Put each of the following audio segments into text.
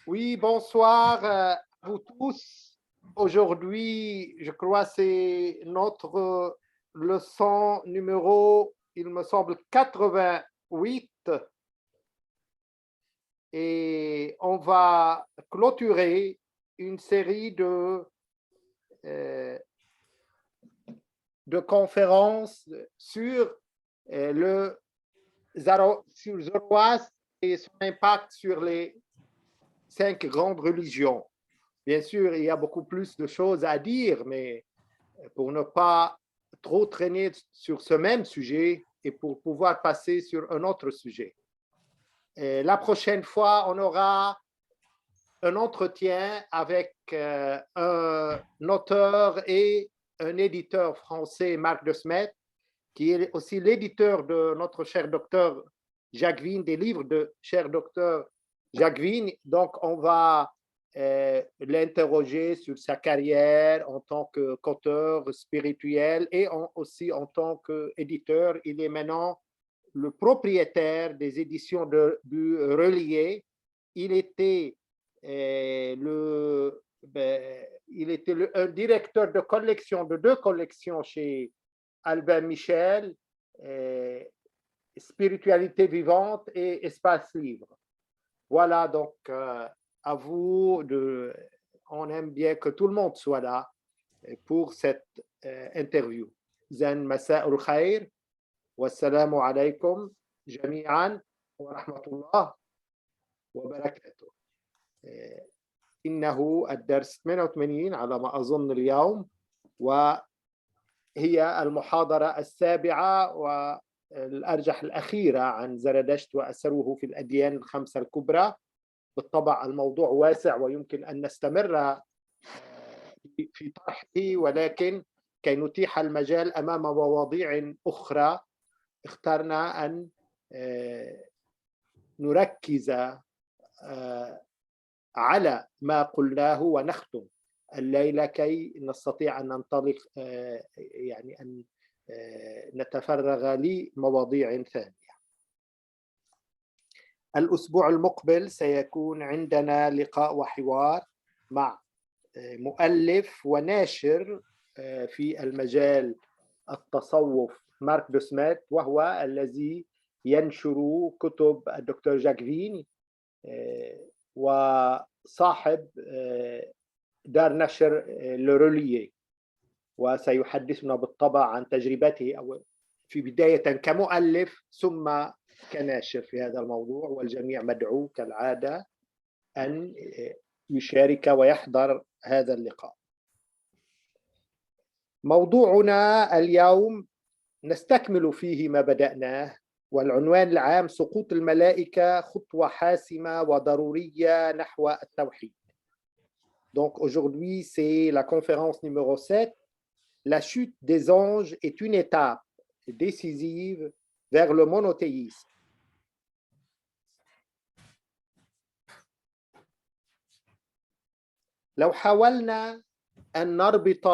Oui, bonsoir à vous tous. Aujourd'hui, je crois c'est notre leçon numéro, il me semble, 88 et on va clôturer une série euh, de conférences sur sur Zoroastre et son impact sur les 5 grandes religions. Bien sûr, il y a beaucoup plus de choses à dire, mais pour ne pas trop traîner sur ce même sujet et pour pouvoir passer sur un autre sujet. Et la prochaine fois, on aura un entretien avec un auteur et un éditeur français, Marc de Smet, qui est aussi l'éditeur de notre cher docteur Jacques Vine, des livres de cher docteur Jacques Vine. Donc, on va l'interroger sur sa carrière en tant qu'auteur spirituel et aussi en tant qu'éditeur. Il est maintenant le propriétaire des éditions du Relier. Il était, un directeur de collection, de 2 collections chez Albin Michel, Spiritualité vivante et Espace libre. Voilà, donc à vous on aime bien que tout le monde soit là pour cette interview. Zan masa'ul khair, wassalamu alaykum jami'an wa rahmatullah wa barakatuh. إنه الدرس 88 على ما أظن اليوم، وهي المحاضرة السابعة والأرجح الأخيرة عن زرادشت وأثره في الأديان الخمسة الكبرى. بالطبع الموضوع واسع ويمكن أن نستمر في طرحه، ولكن كي نتيح المجال أمام مواضيع أخرى اخترنا أن نركز على ما قلناه ونختم الليلة كي نستطيع أن ننطلق، يعني أن نتفرغ لمواضيع ثانية. الأسبوع المقبل سيكون عندنا لقاء وحوار مع مؤلف وناشر في المجال التصوف مارك دوسمات، وهو الذي ينشر كتب الدكتور جاك فين وصاحب دار نشر لورولييه، وسيحدثنا بالطبع عن تجربته أو في بداية كمؤلف ثم كناشر في هذا الموضوع، والجميع مدعو كالعادة أن يشارك ويحضر هذا اللقاء. موضوعنا اليوم نستكمل فيه ما بدأناه، والعنوان العام سقوط الملائكة خطوة حاسمة وضرورية نحو التوحيد. Donc aujourd'hui, c'est la conférence numéro 7. La chute des anges est une étape décisive vers le monothéisme. لو حاولنا أن نربط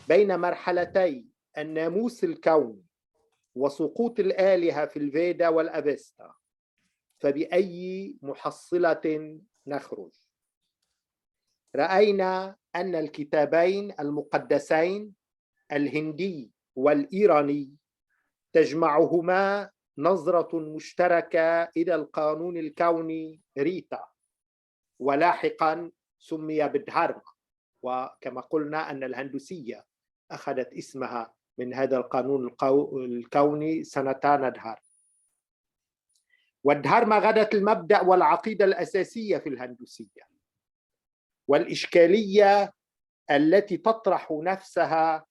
بين مرحلتي الناموس الكوني وسقوط الآلهة في الفيدا والأفيستا، فبأي محصلة نخرج؟ رأينا أن الكتابين المقدسين الهندي والإيراني تجمعهما نظرة مشتركة إلى القانون الكوني ريتا، ولاحقا سمي بالدهارما، وكما قلنا أن الهندوسية أخذت اسمها من هذا القانون الكوني سنتانا دهار. والدهارما غدت المبدأ والعقيدة الأساسية في الهندوسية، والإشكالية التي تطرح نفسها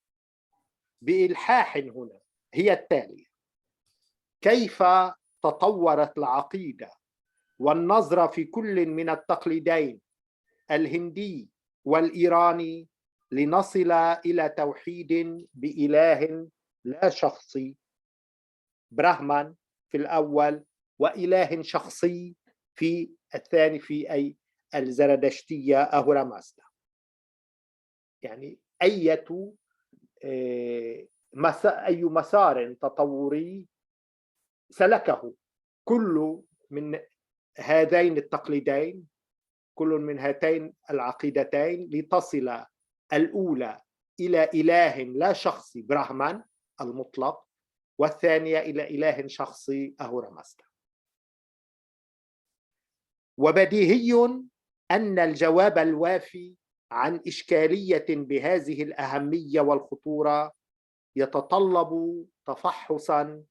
بإلحاح هنا هي التالية: كيف تطورت العقيدة والنظرة في كل من التقليدين الهندي والإيراني لنصل إلى توحيد بإله لا شخصي، براهمان في الأول، وإله شخصي في الثاني في أي الزرادشتية أهورا مازدا. يعني أي مسار تطوري سلكه كل من هذين التقليدين كل من هاتين العقيدتين لتصل الأولى إلى إله لا شخصي براهمان المطلق، والثانية إلى إله شخصي أهورا مازدا. وبديهي أن الجواب الوافي عن إشكالية بهذه الأهمية والخطورة يتطلب تفحصاً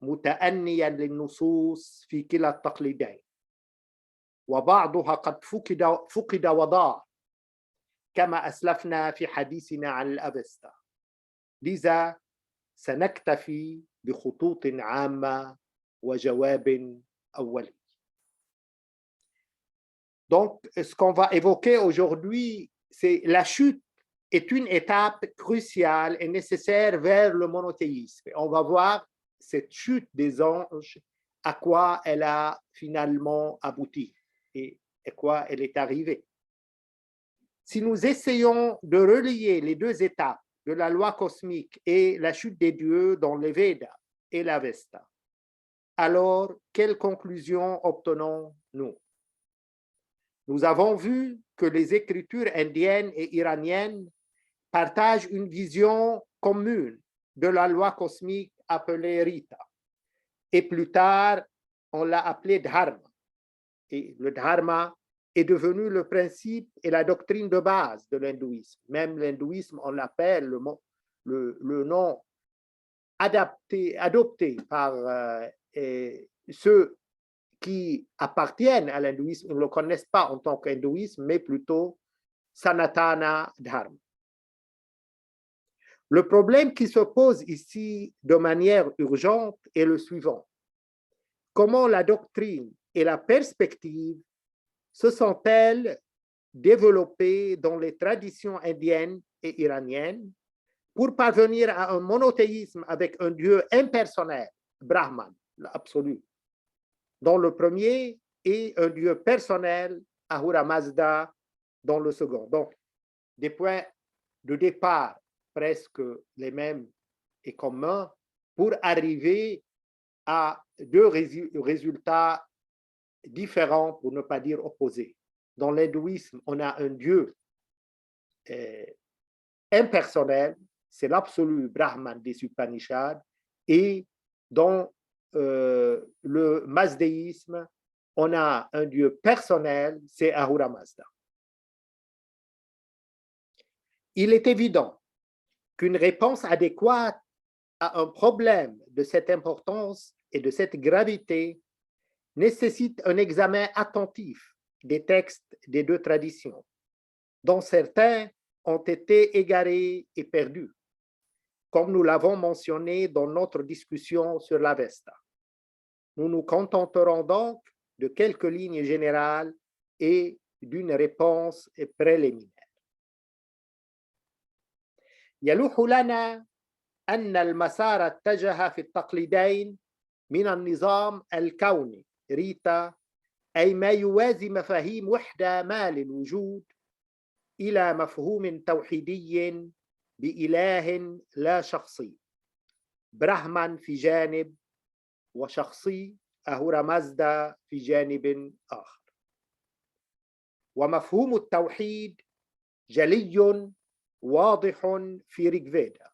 متأنياً للنصوص في كلا التقليدين، وبعضها قد فقد وضاع كما أسلفنا في حديثنا عن الأفستا. لذا سنكتفي بخطوط عامة وجواب أولي. Donc, ce qu'on va évoquer aujourd'hui, c'est la chute est une étape cruciale et nécessaire vers le monothéisme. Et on va voir cette chute des anges, à quoi elle a finalement abouti et à quoi elle est arrivée. Si nous essayons de relier les deux étapes de la loi cosmique et la chute des dieux dans les Védas et l'Avesta, alors quelle conclusion obtenons-nous? Nous avons vu que les écritures indiennes et iraniennes partagent une vision commune de la loi cosmique appelée Rita. Et plus tard, on l'a appelée Dharma. Et le Dharma est devenu le principe et la doctrine de base de l'hindouisme. Même l'hindouisme, on l'appelle le nom adopté par ceux qui appartiennent à l'hindouisme, ils ne le connaissent pas en tant qu'hindouisme, mais plutôt Sanatana Dharma. Le problème qui se pose ici de manière urgente est le suivant. Comment la doctrine et la perspective se sont-elles développées dans les traditions indiennes et iraniennes pour parvenir à un monothéisme avec un Dieu impersonnel, Brahman, l'absolu, dans le premier, et un Dieu personnel, Ahura Mazda, dans le second. Donc, des points de départ presque les mêmes et communs pour arriver à deux résultats différents, pour ne pas dire opposés. Dans l'hindouisme, on a un Dieu impersonnel, c'est l'absolu Brahman des Upanishads, et dans le mazdéisme, on a un Dieu personnel, c'est Ahura Mazda. Il est évident qu'une réponse adéquate à un problème de cette importance et de cette gravité nécessite un examen attentif des textes des deux traditions, dont certains ont été égarés et perdus, comme nous l'avons mentionné dans notre discussion sur l'Avesta. Nous nous contenterons donc de quelques lignes générales et d'une réponse préliminaire. يلوح لنا أن المسار اتجه في التقليدين من النظام الكوني ريتا، أي ما يوازي مفاهيم وحدة ما للوجود، إلى مفهوم توحيدي بإله لا شخصي، برهمان في جانب وشخصي أهورا مازدا في جانب آخر. ومفهوم التوحيد جلي واضح في ريغفيدا،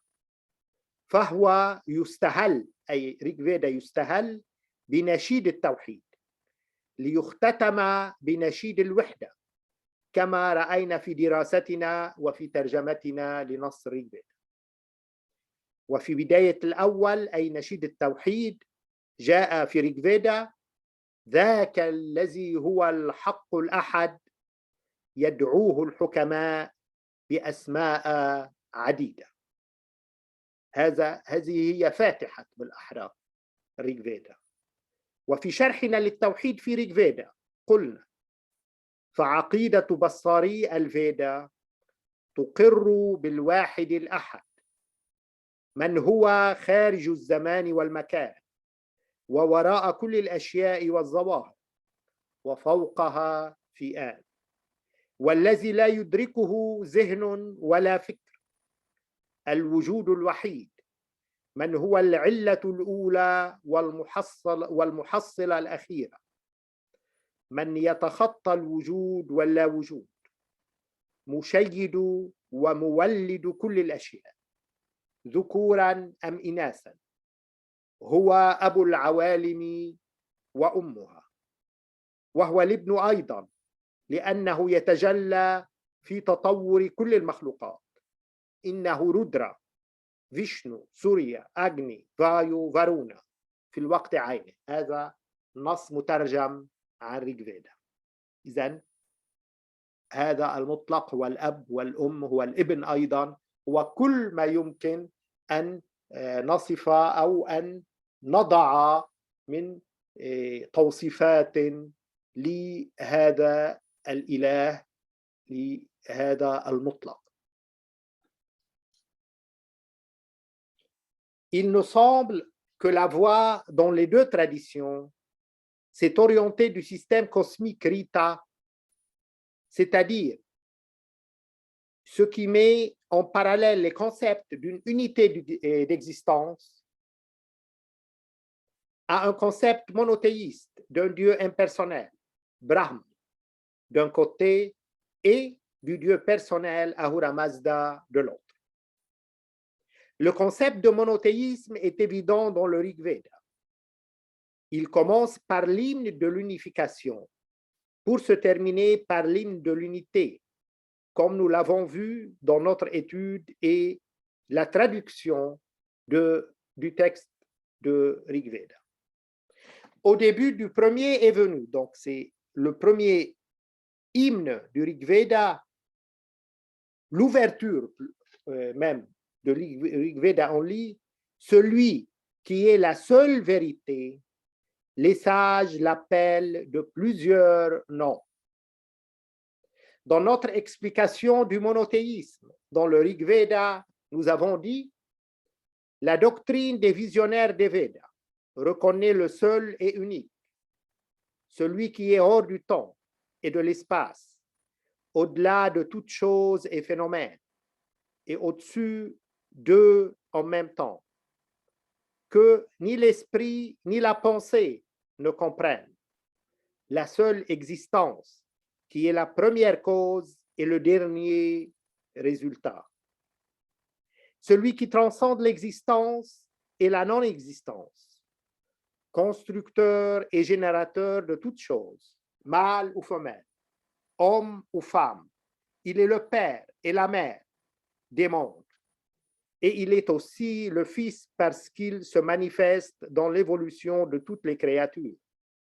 فهو يستهل، أي ريغفيدا يستهل بنشيد التوحيد ليختتم بنشيد الوحدة، كما رأينا في دراستنا وفي ترجمتنا لنص ريغفيدا. وفي بداية الأول أي نشيد التوحيد جاء في ريغفيدا: ذاك الذي هو الحق الأحد يدعوه الحكماء بأسماء عديدة. هذه هي فاتحة بالأحرى ريغفيدا. وفي شرحنا للتوحيد في ريغفيدا قلنا: فعقيدة بصاري الفيدا تقر بالواحد الأحد، من هو خارج الزمان والمكان ووراء كل الأشياء والظواهر وفوقها في آن، والذي لا يدركه ذهن ولا فكر، الوجود الوحيد، من هو العلة الأولى والمحصلة الأخيرة، من يتخطى الوجود واللا وجود، مشيد ومولد كل الأشياء ذكورا أم إناثا، هو أبو العوالم وأمها، وهو الابن أيضا لأنه يتجلى في تطور كل المخلوقات. إنه رودرا، فيشنو، سوريا، أغني، فايو، فارونا في الوقت عينه. هذا نص مترجم عن ريغ فيدا. إذن هذا المطلق هو الأب والأم، هو الابن أيضا، هو كل ما يمكن أن نصف أو أن نضع من توصيفات لهذا الإله، لهذا المطلق. Il nous semble que la voie dans les deux traditions s'est orientée du système cosmique Rita, c'est-à-dire ce qui met en parallèle les concepts d'une unité d'existence à un concept monothéiste d'un Dieu impersonnel, Brahma, d'un côté, et du Dieu personnel, Ahura Mazda, de l'autre. Le concept de monothéisme est évident dans le Rig Veda. Il commence par l'hymne de l'unification, pour se terminer par l'hymne de l'unité, comme nous l'avons vu dans notre étude et la traduction du texte de Rig Veda. Au début du premier est venu, donc c'est le premier hymne du Rig Veda, l'ouverture même de Rig Veda, on lit « Celui qui est la seule vérité, les sages l'appellent de plusieurs noms ». Dans notre explication du monothéisme, dans le Rig Veda, nous avons dit « La doctrine des visionnaires des Védas reconnaît le seul et unique, celui qui est hors du temps et de l'espace, au-delà de toute chose et phénomène, et au-dessus d'eux en même temps, que ni l'esprit ni la pensée ne comprennent, la seule existence qui est la première cause et le dernier résultat. Celui qui transcende l'existence et la non-existence, constructeur et générateur de toutes choses, mâle ou femelle, homme ou femme, il est le père et la mère des mondes. Et il est aussi le Fils parce qu'il se manifeste dans l'évolution de toutes les créatures.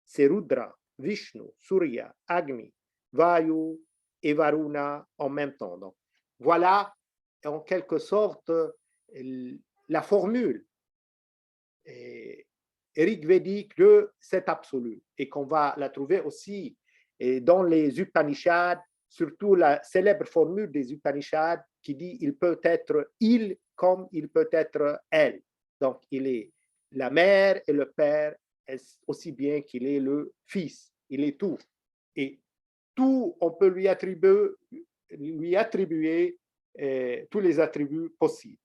C'est Rudra, Vishnu, Surya, Agni, Vayu et Varuna en même temps. Donc, voilà en quelque sorte la formule rigvédique de cet absolu, et qu'on va la trouver aussi dans les Upanishads, surtout la célèbre formule des Upanishads qui dit il peut être il comme il peut être elle. Donc il est la mère et le père aussi bien qu'il est le fils, il est tout. Et tout, on peut lui attribuer tous les attributs possibles.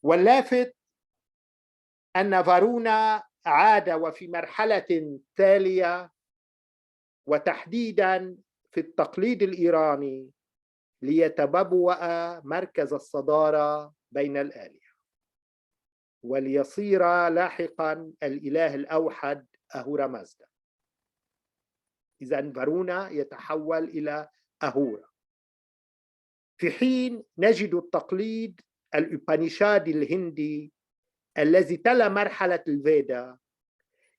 واللافت أن فارونا عاد وفي مرحلة تالية وتحديداً في التقليد الإيراني ليتبوأ مركز الصدارة بين الآلهة وليصير لاحقاً الإله الأوحد أهورا مازدا. إذن فارونا يتحول إلى أهورا، في حين نجد التقليد الأوبانيشادي الهندي الذي تلا مرحلة الفيدا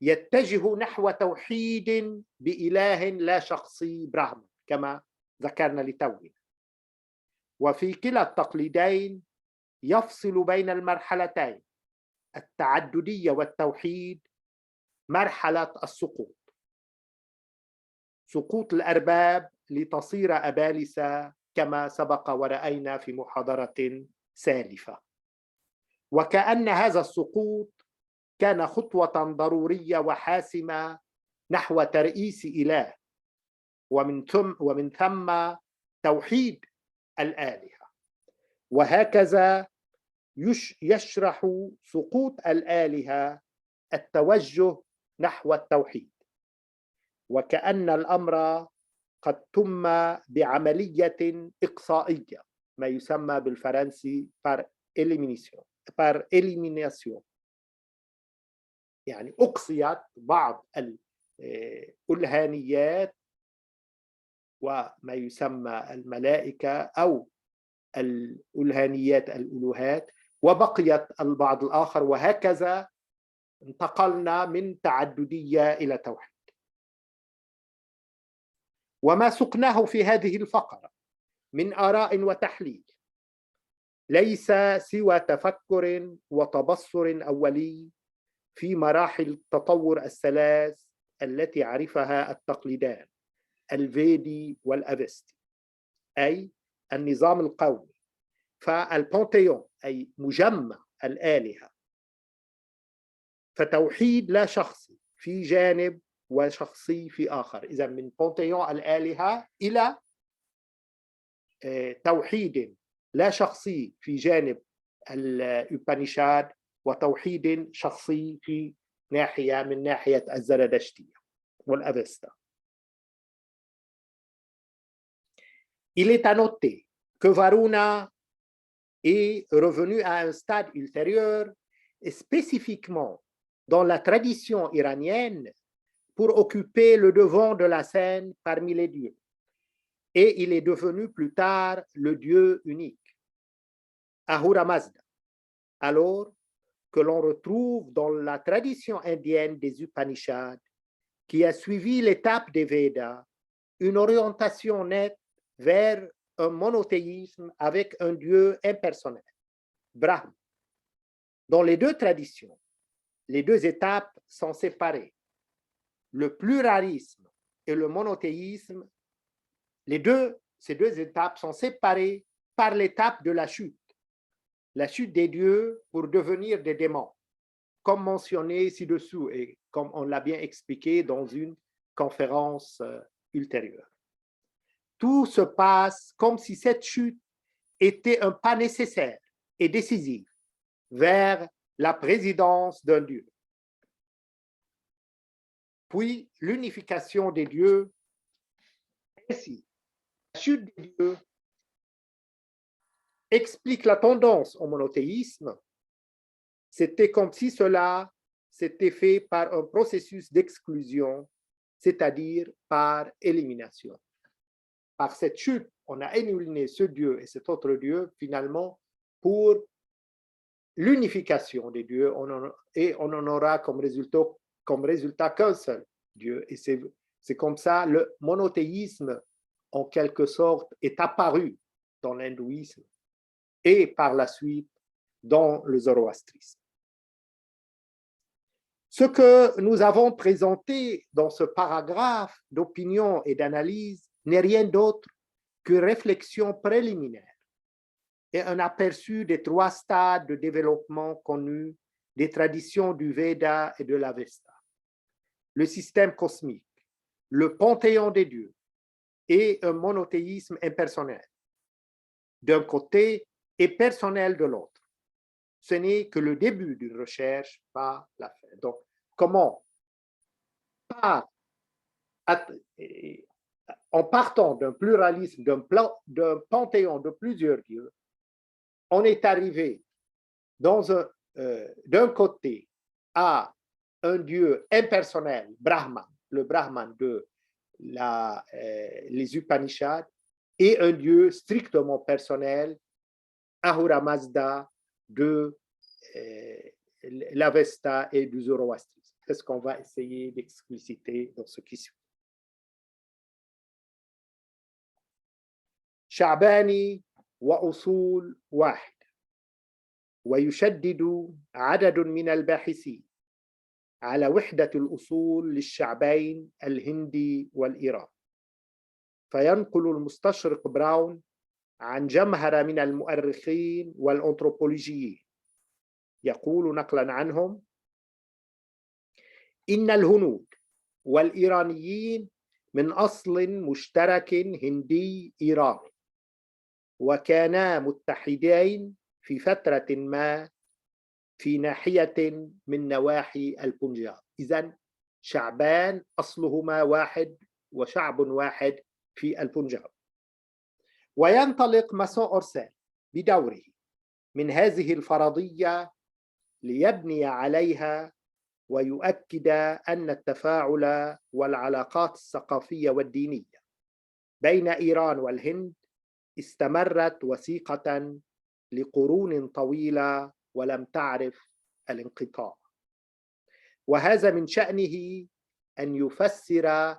يتجه نحو توحيد بإله لا شخصي براهما كما ذكرنا لتونا. وفي كلا التقليدين يفصل بين المرحلتين التعددية والتوحيد مرحلة السقوط، سقوط الأرباب لتصير أبالسة كما سبق ورأينا في محاضرة سالفة. وكأن هذا السقوط كان خطوة ضرورية وحاسمة نحو ترئيس إله ومن ثم توحيد الآلهة. وهكذا يشرح سقوط الآلهة التوجه نحو التوحيد، وكأن الأمر قد تم بعملية إقصائية، ما يسمى بالفرنسي par élimination، يعني أقصيت بعض الألهانيات وما يسمى الملائكة أو الألهانيات الألوهات، وبقيت البعض الآخر، وهكذا انتقلنا من تعددية إلى توحيد. وما سقناه في هذه الفقرة من آراء وتحليل ليس سوى تفكر وتبصر أولي في مراحل التطور الثلاث التي عرفها التقليدان الفيدي والأفستي، أي النظام القومي، فالبانتيون أي مجمع الآلهة، فتوحيد لا شخصي في جانب وشخصي في آخر. إذا من بانتيون الآلهة إلى توحيد لا شخصي في جانب الأوبانيشاد وتوحيد شخصي في ناحية من ناحية الزرادشتية والأفستا. Il est à noter que Varuna est revenu à un stade ultérieur, et spécifiquement dans la tradition iranienne, pour occuper le devant de la scène parmi les dieux. Et il est devenu plus tard le dieu unique, Ahura Mazda, alors que l'on retrouve dans la tradition indienne des Upanishads, qui a suivi l'étape des Védas, une orientation nette vers un monothéisme avec un dieu impersonnel, Brahma. Dans les deux traditions, les deux étapes sont séparées. Le pluralisme et le monothéisme, ces deux étapes sont séparées par l'étape de la chute des dieux pour devenir des démons, comme mentionné ci-dessous et comme on l'a bien expliqué dans une conférence ultérieure. Tout se passe comme si cette chute était un pas nécessaire et décisif vers la présidence d'un dieu. Puis l'unification des dieux. Ainsi, la chute des dieux explique la tendance au monothéisme. C'était comme si cela s'était fait par un processus d'exclusion, c'est-à-dire par élimination. Par cette chute, on a éliminé ce Dieu et cet autre Dieu, finalement, pour l'unification des dieux, et on en aura comme résultat qu'un seul Dieu. Et c'est comme ça, le monothéisme, en quelque sorte, est apparu dans l'hindouisme et par la suite dans le zoroastrisme. Ce que nous avons présenté dans ce paragraphe d'opinion et d'analyse n'est rien d'autre qu'une réflexion préliminaire et un aperçu des trois stades de développement connus des traditions du Veda et de l'Avesta: le système cosmique, le panthéon des dieux et un monothéisme impersonnel d'un côté et personnel de l'autre. Ce n'est que le début d'une recherche, pas la fin. Donc, comment, en partant d'un pluralisme, d'un panthéon de plusieurs dieux, on est arrivé d'un côté à un dieu impersonnel, Brahman, le Brahman de les Upanishads, et un dieu strictement personnel, Ahura Mazda, de l'Avesta et du zoroastrisme. C'est ce qu'on va essayer d'expliciter dans ce qui suit. شعباني وأصول واحد، ويشدد عدد من الباحثين على وحدة الأصول للشعبين الهندي والإيراني. فينقل المستشرق براون عن جمهرة من المؤرخين والأنثروبولوجيين، يقول نقلا عنهم: إن الهنود والإيرانيين من أصل مشترك هندي إيراني، وكانا متحدين في فترة ما في ناحية من نواحي البنجاب. إذن شعبان أصلهما واحد وشعب واحد في البنجاب. وينطلق ماسون أورسيل بدوره من هذه الفرضية ليبني عليها ويؤكد أن التفاعل والعلاقات الثقافية والدينية بين إيران والهند استمرت وثيقة لقرون طويلة ولم تعرف الانقطاع. وهذا من شأنه أن يفسر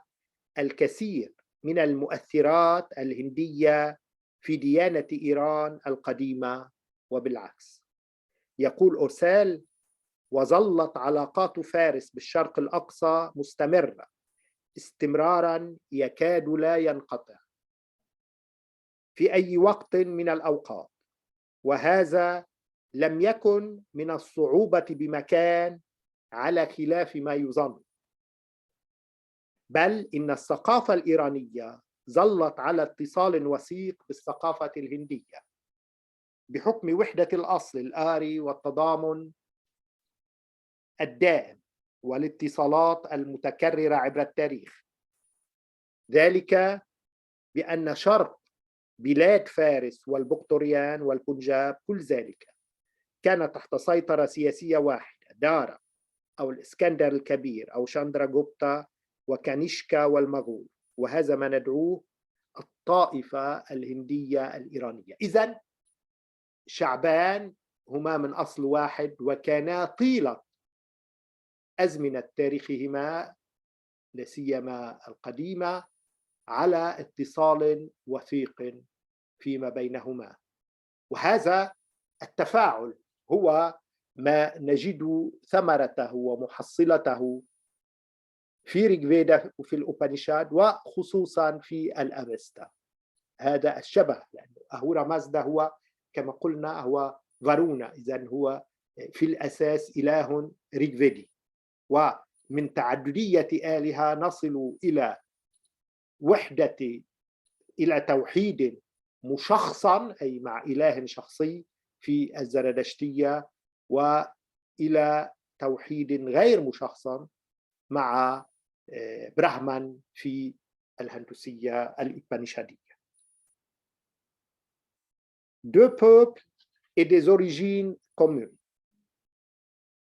الكثير من المؤثرات الهندية في ديانة إيران القديمة وبالعكس. يقول أورسيل: وظلت علاقات فارس بالشرق الأقصى مستمرة استمرارا يكاد لا ينقطع في أي وقت من الأوقات، وهذا لم يكن من الصعوبة بمكان على خلاف ما يظن، بل إن الثقافة الإيرانية ظلت على اتصال وثيق بالثقافة الهندية بحكم وحدة الأصل الآري والتضامن الدائم والاتصالات المتكررة عبر التاريخ. ذلك بأن شرق بلاد فارس والبكتوريان والبنجاب كل ذلك كان تحت سيطرة سياسية واحدة، دارا أو الإسكندر الكبير أو شندراغوبتا وكانيشكا والمغول، وهذا ما ندعوه الطائفة الهندية الإيرانية. إذن شعبان هما من أصل واحد وكانا طيلة أزمنة تاريخهما لا سيما القديمة على اتصال وثيق فيما بينهما، وهذا التفاعل هو ما نجد ثمرته ومحصلته في ريغفيدا وفي الأوبانيشاد وخصوصا في الأفستا. هذا الشبه، لأنه أهورا مازدا هو كما قلنا هو فارونا، إذن هو في الأساس إله ريغفيدي، ومن تعددية آلهة نصل إلى وحدة، إلى توحيد مشخصا أي مع إله شخصي في الزرادشتية، وإلى توحيد غير مشخصا مع برahman في الهندوسية الإبانيشادية. Deux peuples et des origines communes.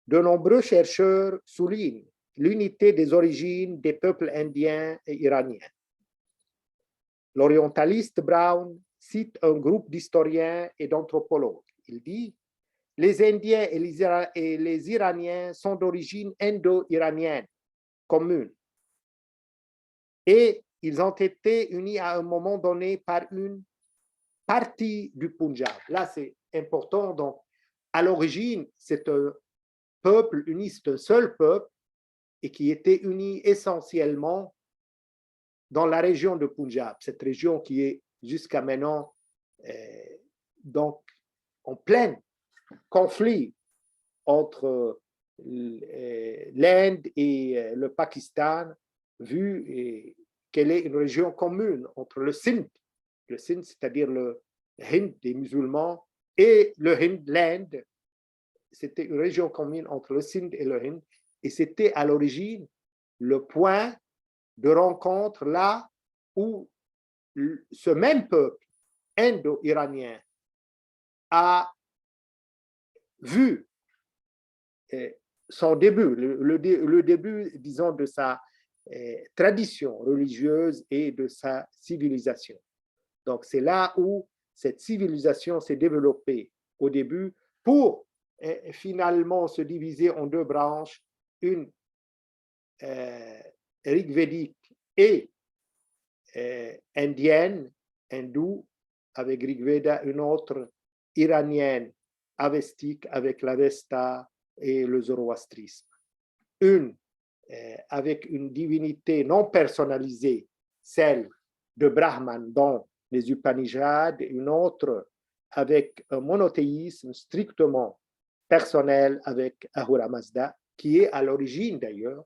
De nombreux chercheurs soulignent l'unité des origines des peuples indiens et iraniens. L'orientaliste Brown cite un groupe d'historiens et d'anthropologues. Il dit: les Indiens et les Iraniens sont d'origine indo-iranienne commune et ils ont été unis à un moment donné par une partie du Punjab. Là, c'est important. Donc, à l'origine, c'est un peuple uni, c'est un seul peuple et qui était uni essentiellement dans la région de Punjab, cette région qui est jusqu'à maintenant donc en plein conflit entre l'Inde et le Pakistan, vu qu'elle est une région commune entre le Sindh, c'est-à-dire le Hind des musulmans, et le Hind, l'Inde. C'était une région commune entre le Sindh et le Hind, et c'était à l'origine le point de rencontre là où ce même peuple indo-iranien a vu son début, le début, disons, de sa tradition religieuse et de sa civilisation. Donc, c'est là où cette civilisation s'est développée au début pour finalement se diviser en deux branches, une rigvédique et indienne, hindoue, avec Rigveda, une autre iranienne, avestique, avec l'Avesta et le zoroastrisme. Une avec une divinité non personnalisée, celle de Brahman dans les Upanishads, et une autre avec un monothéisme strictement personnel avec Ahura Mazda, qui est à l'origine d'ailleurs,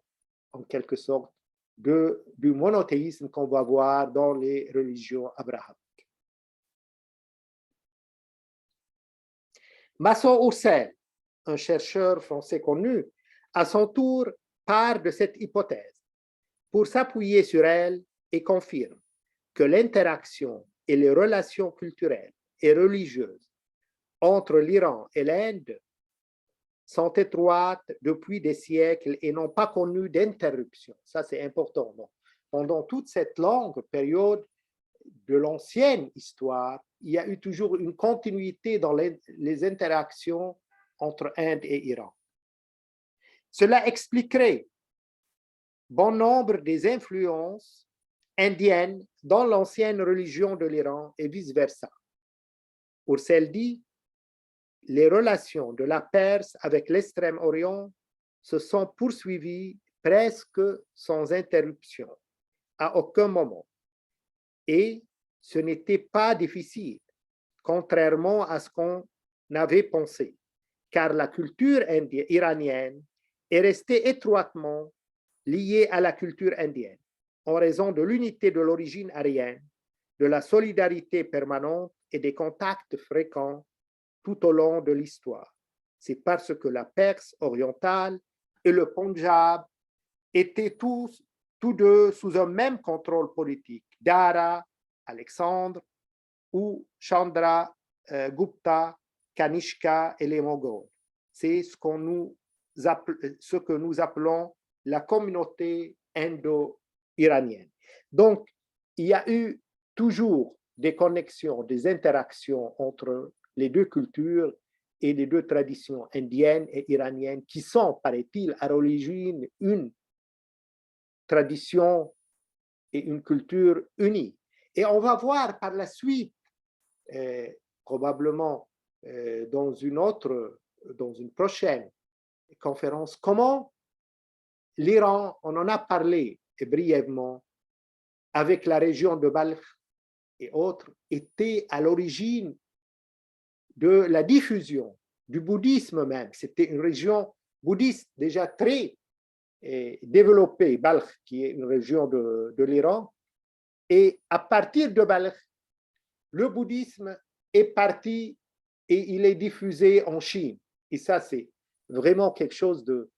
en quelque sorte, du monothéisme qu'on va voir dans les religions abrahamiques. Masson Oursel, un chercheur français connu, à son tour part de cette hypothèse pour s'appuyer sur elle et confirme que l'interaction et les relations culturelles et religieuses entre l'Iran et l'Inde sont étroites depuis des siècles et n'ont pas connu d'interruption. Ça, c'est important. Donc, pendant toute cette longue période de l'ancienne histoire, il y a eu toujours une continuité dans les interactions entre Inde et Iran. Cela expliquerait bon nombre des influences indiennes dans l'ancienne religion de l'Iran et vice-versa. Pour celle-ci, les relations de la Perse avec l'Extrême-Orient se sont poursuivies presque sans interruption, à aucun moment. Et ce n'était pas difficile, contrairement à ce qu'on avait pensé, car la culture iranienne est restée étroitement liée à la culture indienne, en raison de l'unité de l'origine aryenne, de la solidarité permanente et des contacts fréquents tout au long de l'histoire. C'est parce que la Perse orientale et le Pendjab étaient tous deux sous un même contrôle politique. Dara, Alexandre ou Chandra Gupta, Kanishka et les Mongols. C'est ce que nous appelons la communauté indo-iranienne. Donc, il y a eu toujours des connexions, des interactions entre les deux cultures et les deux traditions indiennes et iraniennes qui sont, paraît-il, à l'origine une tradition et une culture unie. Et on va voir par la suite, probablement dans une prochaine conférence, comment l'Iran, on en a parlé brièvement, avec la région de Balkh et autres, était à l'origine de la diffusion du bouddhisme même. C'était une région bouddhiste déjà très développée, Balkh, qui est une région de l'Iran. Et à partir de Balkh, le bouddhisme est parti et il est diffusé en Chine. Et ça, c'est vraiment quelque chose de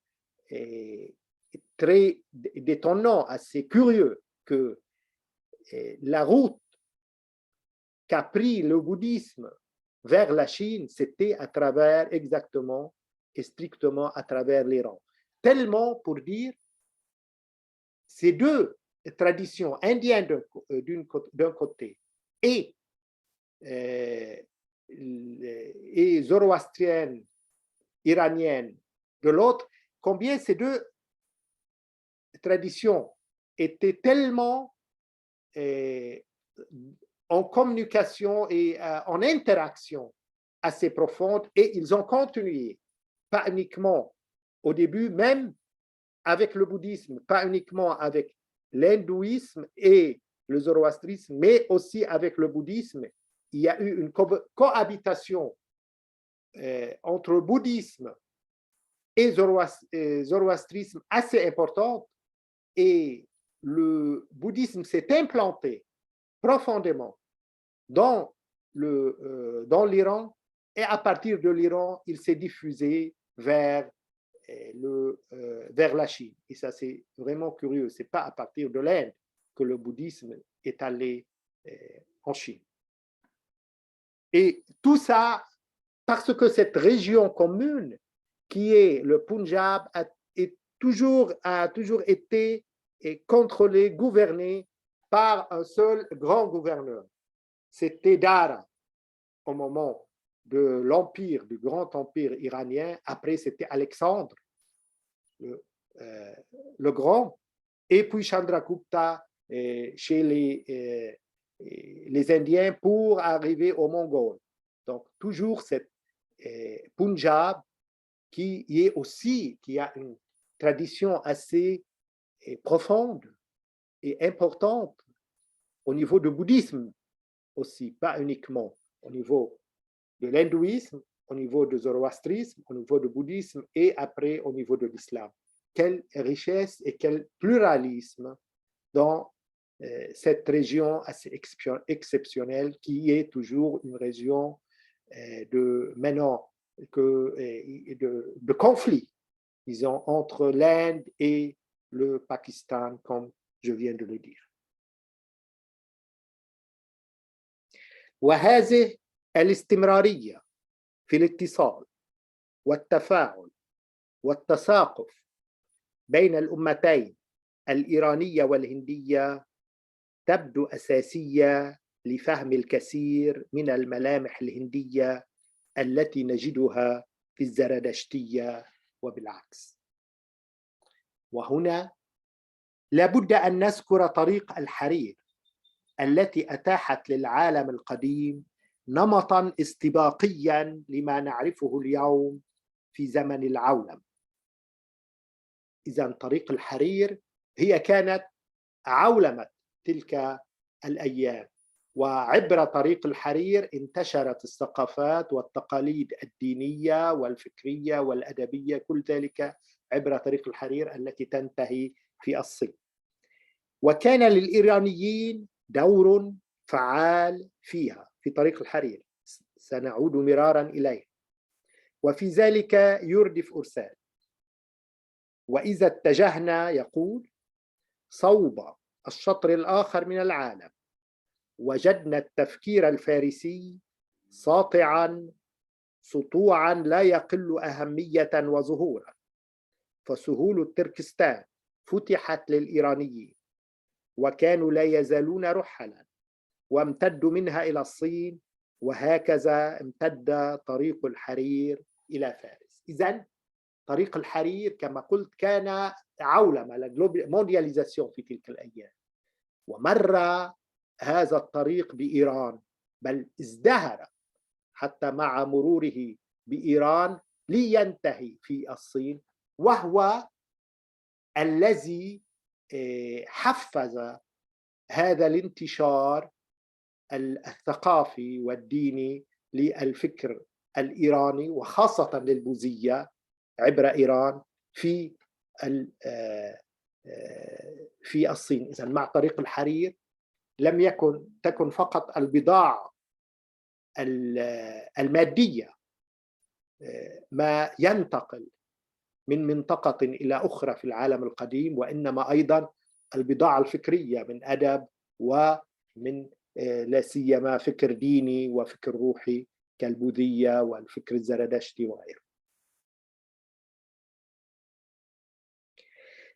très détonnant, assez curieux, que la route qu'a pris le bouddhisme vers la Chine, c'était à travers exactement et strictement à travers l'Iran. Tellement pour dire, ces deux traditions indiennes d'un côté et zoroastriennes iraniennes de l'autre, combien ces deux traditions étaient tellement en communication et en interaction assez profonde, et ils ont continué, pas uniquement au début, même avec le bouddhisme, pas uniquement avec l'hindouisme et le zoroastrisme, mais aussi avec le bouddhisme. Il y a eu une cohabitation entre bouddhisme et zoroastrisme assez importante, et le bouddhisme s'est implanté profondément dans l'Iran, et à partir de l'Iran, il s'est diffusé vers la Chine. Et ça, c'est vraiment curieux. Ce n'est pas à partir de l'Inde que le bouddhisme est allé en Chine. Et tout ça parce que cette région commune, qui est le Punjab, a toujours été contrôlée, gouvernée par un seul grand gouverneur. C'était Dara au moment de l'empire, du grand empire iranien. Après, c'était Alexandre le Grand, et puis Chandragupta chez les Indiens pour arriver aux Mongols. Donc, toujours cette Punjab qui a une tradition assez profonde et importante au niveau du bouddhisme aussi, pas uniquement au niveau de l'hindouisme, au niveau du zoroastrisme, au niveau du bouddhisme et après au niveau de l'islam. Quelle richesse et quel pluralisme dans cette région assez exceptionnelle qui est toujours une région de conflit disons, entre l'Inde et le Pakistan, comme je viens de le dire. وهذه الاستمرارية في الاتصال والتفاعل والتساقف بين الأمتين الإيرانية والهندية تبدو أساسية لفهم الكثير من الملامح الهندية التي نجدها في الزرادشتية وبالعكس. وهنا لابد أن نذكر طريق الحرير التي أتاحت للعالم القديم نمطاً استباقياً لما نعرفه اليوم في زمن العولمة. إذن طريق الحرير هي كانت عولمة تلك الأيام، وعبر طريق الحرير انتشرت الثقافات والتقاليد الدينية والفكرية والأدبية، كل ذلك عبر طريق الحرير التي تنتهي في الصين. وكان للإيرانيين دور فعال فيها في طريق الحرير، سنعود مرارا إليه. وفي ذلك يردف أرسال: وإذا اتجهنا، يقول، صوب الشطر الآخر من العالم وجدنا التفكير الفارسي ساطعا سطوعا لا يقل أهمية وظهورا، فسهول تركستان فتحت للإيرانيين وكانوا لا يزالون رحلا، وامتدوا منها إلى الصين، وهكذا امتد طريق الحرير إلى فارس. إذن طريق الحرير كما قلت كان عولمة، مونdialisation في تلك الأيام، ومر هذا الطريق بإيران، بل ازدهر حتى مع مروره بإيران لينتهي في الصين، وهو الذي حفز هذا الانتشار الثقافي والديني للفكر الإيراني وخاصة للبوذية عبر إيران في الصين. إذن مع طريق الحرير لم تكن فقط البضاعة المادية ما ينتقل من منطقة إلى أخرى في العالم القديم، وإنما أيضا البضاعة الفكرية من أدب ومن لا سيما فكر ديني وفكر روحي كالبوذية والفكر الزرادشتي وغيره.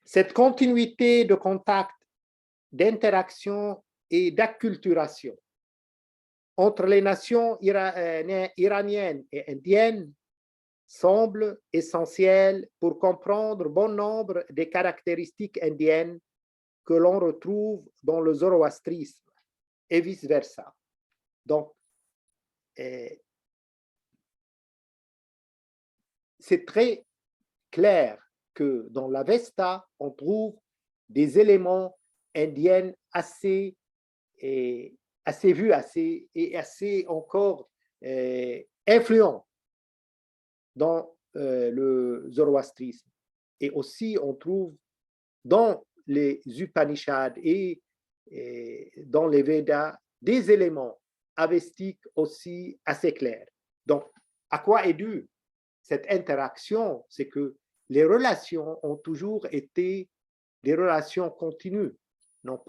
Cette continuité de contact, d'interaction et d'acculturation entre les nations iraniennes et indiennes semble essentielle pour comprendre bon nombre des caractéristiques indiennes que l'on retrouve dans le zoroastrisme et vice-versa. Donc, c'est très clair que dans l'Avesta, on trouve des éléments indiens assez vus, assez encore influents dans le zoroastrisme. Et aussi, on trouve dans les Upanishads et dans les Védas des éléments avestiques aussi assez clairs. Donc, à quoi est due cette interaction? C'est que les relations ont toujours été des relations continues, ne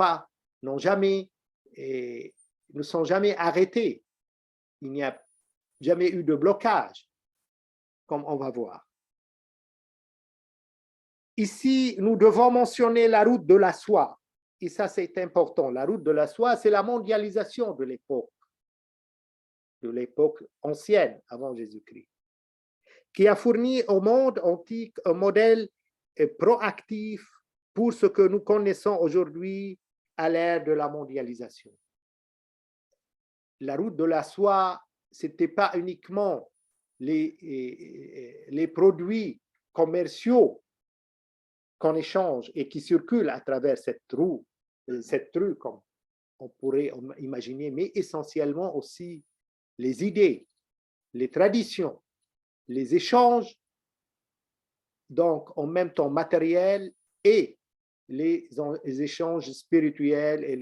sont jamais arrêtées. Il n'y a jamais eu de blocage, comme on va voir. Ici, nous devons mentionner la route de la soie. Et ça, c'est important. La route de la soie, c'est la mondialisation de l'époque ancienne, avant Jésus-Christ, qui a fourni au monde antique un modèle proactif pour ce que nous connaissons aujourd'hui à l'ère de la mondialisation. La route de la soie, ce n'était pas uniquement les produits commerciaux qu'on échange et qui circulent à travers cette rue, comme on pourrait imaginer, mais essentiellement aussi les idées, les traditions, les échanges, donc en même temps matériels, et les échanges spirituels et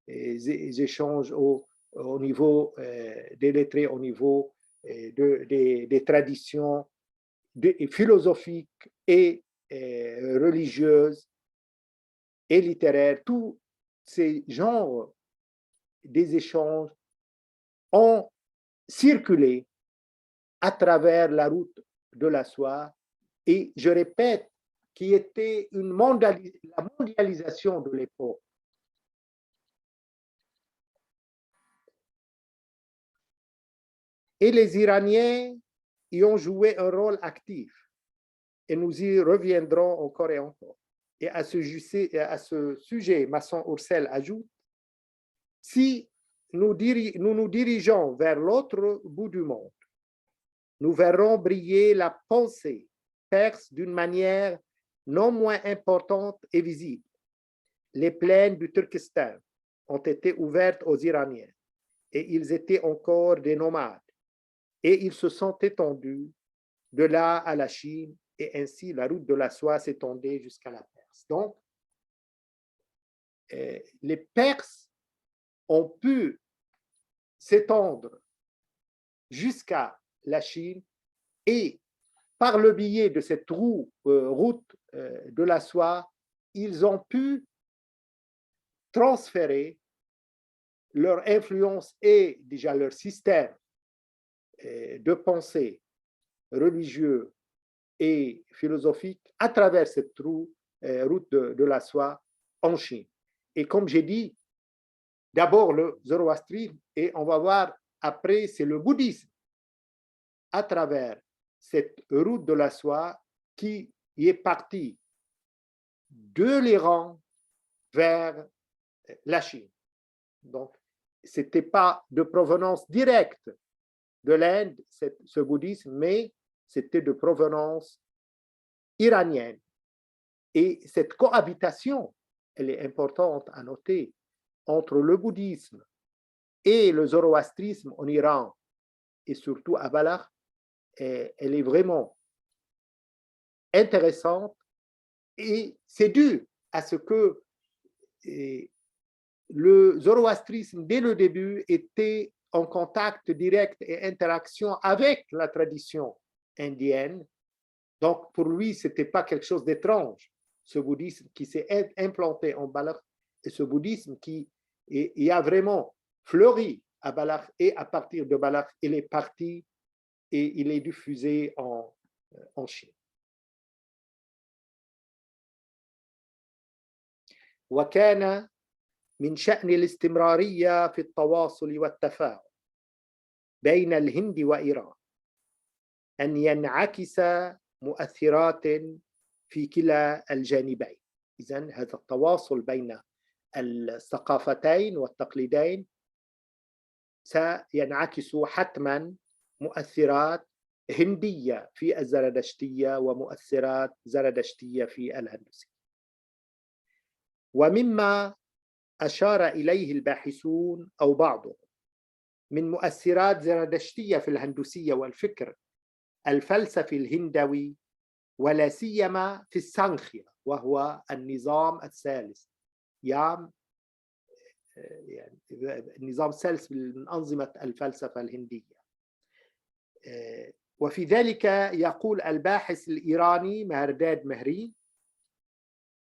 les échanges au niveau des lettrés, au niveau des traditions philosophiques et religieuses et littéraires, tous ces genres des échanges ont circulé à travers la route de la soie et, je répète, qui était la mondialisation de l'époque. Et les Iraniens y ont joué un rôle actif. Et nous y reviendrons encore et encore. Et à ce sujet, Masson Oursel ajoute, si nous nous dirigeons vers l'autre bout du monde, nous verrons briller la pensée perse d'une manière non moins importante et visible. Les plaines du Turkestan ont été ouvertes aux Iraniens et ils étaient encore des nomades et ils se sont étendus de là à la Chine et ainsi la route de la soie s'étendait jusqu'à la Perse. Donc, les Perses ont pu s'étendre jusqu'à la Chine et par le biais de cette route de la soie, ils ont pu transférer leur influence et déjà leur système de pensée religieux et philosophique à travers cette route de la soie en Chine. Et comme j'ai dit, d'abord le zoroastrisme et on va voir après c'est le bouddhisme à travers cette route de la soie qui est partie de l'Iran vers la Chine. Donc, ce n'était pas de provenance directe de l'Inde, ce bouddhisme, mais c'était de provenance iranienne. Et cette cohabitation, elle est importante à noter, entre le bouddhisme et le zoroastrisme en Iran, et surtout à Balakh, elle est vraiment intéressante et c'est dû à ce que le zoroastrisme, dès le début, était en contact direct et interaction avec la tradition indienne. Donc, pour lui, ce n'était pas quelque chose d'étrange, ce bouddhisme qui s'est implanté en Balakh et ce bouddhisme qui a vraiment fleuri à Balakh et à partir de Balakh, il est parti et il est diffusé en Chine. وكان من شأن الاستمرارية في التواصل والتفاعل بين الهند وإيران أن ينعكس مؤثرات في كلا الجانبين. إذن هذا التواصل بين الثقافتين والتقليدين سينعكس حتما مؤثرات هندية في الزرادشتية ومؤثرات زرادشتية في الهندوسية. ومما أشار إليه الباحثون أو بعضهم من مؤثرات زرادشتية في الهندوسية والفكر الفلسفي الهندوي ولا سيما في السانخيا وهو النظام الثالث يعني النظام الثالث من أنظمة الفلسفة الهندية. وفي ذلك يقول الباحث الإيراني مهرداد مهري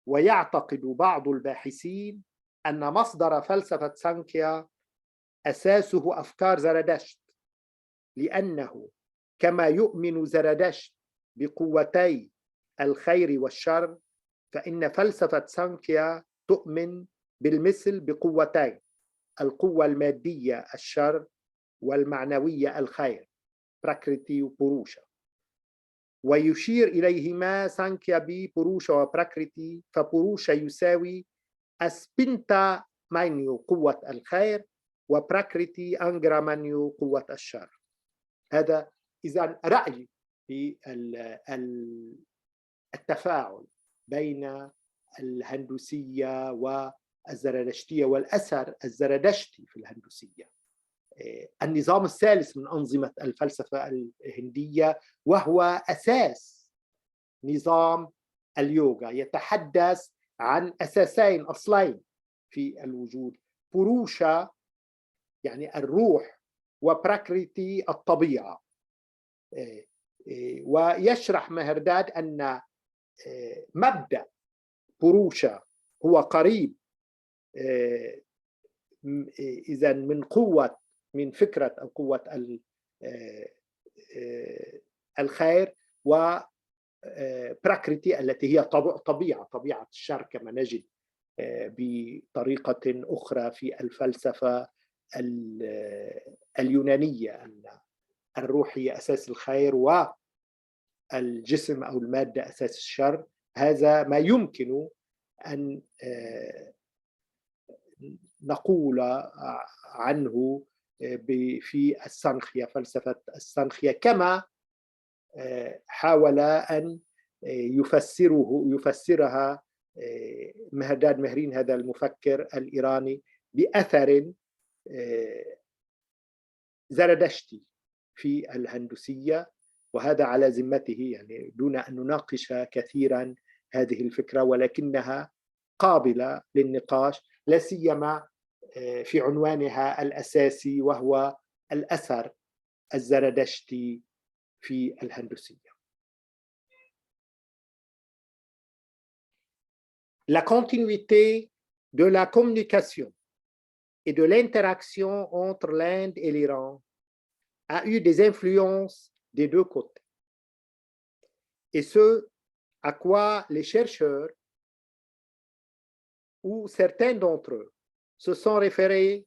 ويعتقد بعض الباحثين أن مصدر فلسفة سانخيا أساسه أفكار زرادشت لأنه كما يؤمن زرادشت بقوتي الخير والشر فإن فلسفة سانخيا تؤمن بالمثل بقوتين القوة المادية الشر والمعنوية الخير براكريتي وبوروشا ويشير إليهما سانخيا ببوروشا وبراكريتي فبوروشا يساوي أسبنتا مانيو قوة الخير وبراكريتي أنجرا مانيو قوة الشر. هذا إذن رأي في التفاعل بين الهندوسية والزرادشتية والأثر الزرادشتي في الهندوسية. النظام الثالث من أنظمة الفلسفة الهندية وهو أساس نظام اليوغا يتحدث عن أساسين أصلين في الوجود بوروشا يعني الروح وبراكريتي الطبيعة. ويشرح مهرداد أن مبدأ بوروشا هو قريب إذا من فكرة أو قوة الخير، و براكريتي التي هي طبيعة الشر كما نجد بطريقة أخرى في الفلسفة اليونانية أن الروح هي أساس الخير والجسم أو المادة أساس الشر. هذا ما يمكن أن نقول عنه في السانخيا، فلسفة السانخيا، كما حاول أن يفسرها مهرداد مهرين هذا المفكر الإيراني بأثر زردشتي في الهندوسية، وهذا على ذمته، يعني دون أن نناقش كثيرا هذه الفكرة، ولكنها قابلة للنقاش، لا سيما في عنوانها الأساسي وهو الأثر الزردشتي في الهندوسية. La continuité de la communication et de l'interaction entre l'Inde et l'Iran a eu des influences des deux côtés. Et ce à quoi les chercheurs, ou certains d'entre eux, se sont référés.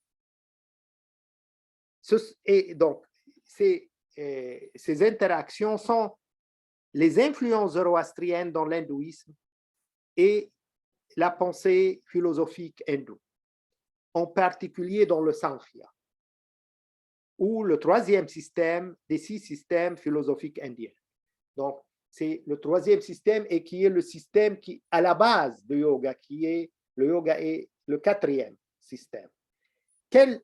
Et donc, ces interactions sont les influences zoroastriennes dans l'hindouisme et la pensée philosophique hindoue, en particulier dans le Sankhya, ou le troisième système des 6 systèmes philosophiques indiens. Donc, c'est le troisième système et qui est le système qui, à la base du yoga, qui est le yoga est le 4e système. Quelle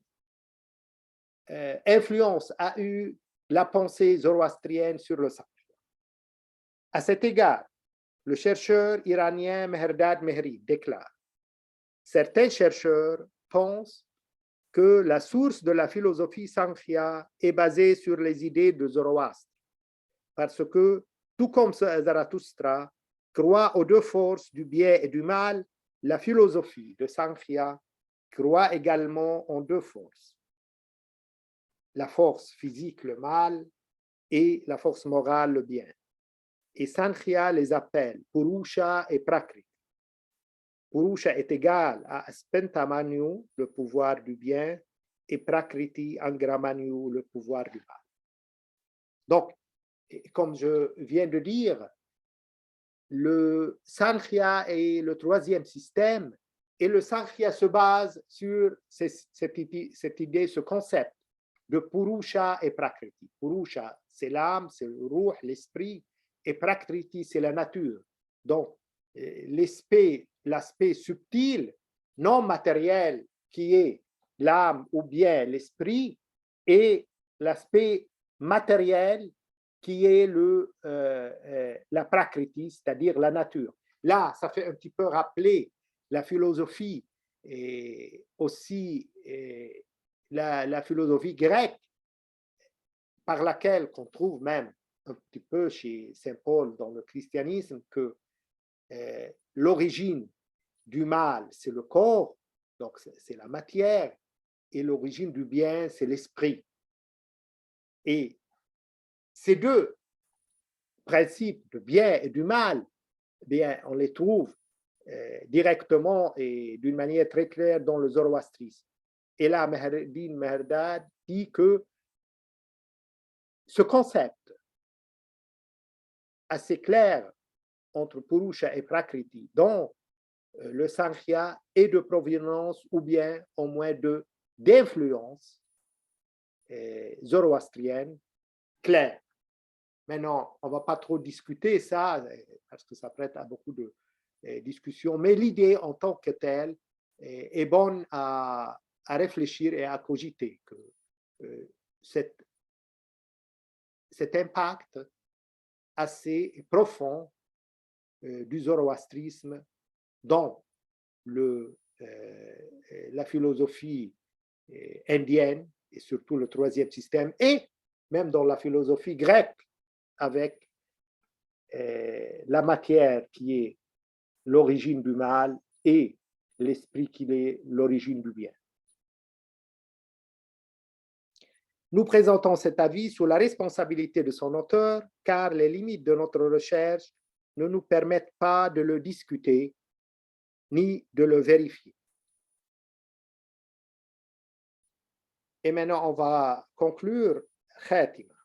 influence a eu la pensée zoroastrienne sur le Sankhya? À cet égard, le chercheur iranien Mehrdad Mehri déclare: certains chercheurs pensent que la source de la philosophie Sankhya est basée sur les idées de Zoroastre, parce que, tout comme Zarathustra croit aux 2 forces du bien et du mal, la philosophie de Sankhya croit également en 2 forces, la force physique, le mal, et la force morale, le bien. Et Sankhya les appelle Purusha et Prakriti. Purusha est égal à Spentamanyu, le pouvoir du bien, et Prakriti, Angramanyu, le pouvoir du mal. Donc, comme je viens de dire, le Sankhya est le 3e système, et le Sankhya se base sur cette idée, ce concept de Purusha et Prakriti. Purusha, c'est l'âme, c'est le ruh, l'esprit, et Prakriti, c'est la nature. Donc, l'aspect subtil, non matériel, qui est l'âme ou bien l'esprit, et l'aspect matériel, qui est la Prakriti, c'est-à-dire la nature. Là, ça fait un petit peu rappeler la philosophie, et aussi la philosophie grecque, par laquelle qu'on trouve même un petit peu chez Saint Paul dans le christianisme que l'origine du mal, c'est le corps, donc c'est la matière, et l'origine du bien, c'est l'esprit. Et ces 2 principes de bien et du mal, bien, on les trouve directement et d'une manière très claire dans le zoroastrisme. Et là, Mehrdad dit que ce concept assez clair entre Purusha et Prakriti dans le Sankhya est de provenance ou bien au moins d'influence zoroastrienne claire. Maintenant, on ne va pas trop discuter ça parce que ça prête à beaucoup de discussions, mais l'idée en tant que telle est bonne à réfléchir et à cogiter que cet impact assez profond du zoroastrisme dans la philosophie indienne, et surtout le 3e système, et même dans la philosophie grecque, avec la matière qui est l'origine du mal et l'esprit qui est l'origine du bien. Nous présentons cet avis sous la responsabilité de son auteur, car les limites de notre recherche ne nous permettent pas de le discuter ni de le vérifier. Et maintenant, on va conclure خاتمة.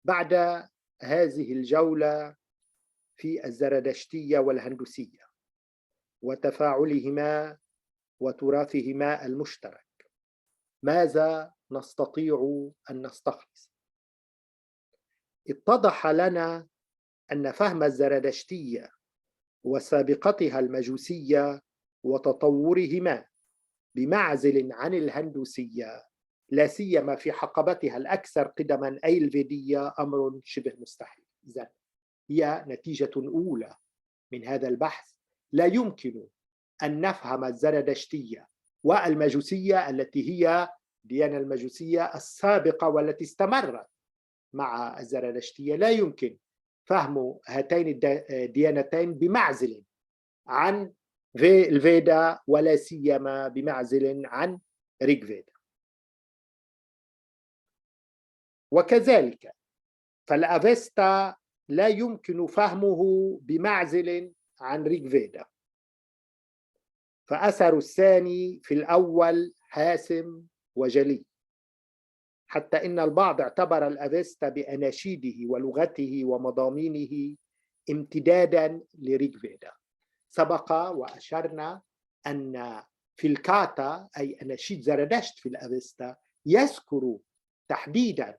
بعد هذه الجولة في الزرادشتية والهندوسية وتفاعلهما وتراثهما المشترك، ماذا نستطيع أن نستخلص؟ اتضح لنا أن فهم الزرادشتية وسابقتها المجوسية وتطورهما بمعزل عن الهندوسية، لا سيما في حقبتها الأكثر قدما أي الفيدية، أمر شبه مستحيل. إذن هي نتيجة أولى من هذا البحث. لا يمكن أن نفهم الزرادشتية والمجوسية التي هي الديانة المجوسية السابقة والتي استمرت مع الزرادشتية، لا يمكن فهم هاتين الديانتين بمعزل عن الفيدا، ولا سيما بمعزل عن ريك فيدا. وكذلك فالأفيستا لا يمكن فهمه بمعزل عن ريك فيدا، فأثر الثاني في الأول حاسم وجلي، حتى إن البعض اعتبر الأفيستا بأناشيده ولغته ومضامينه امتدادا لريك فيدا. سبق وأشرنا أن في الكاتا أي أناشيد زرادشت في الأفيستا يذكر تحديدا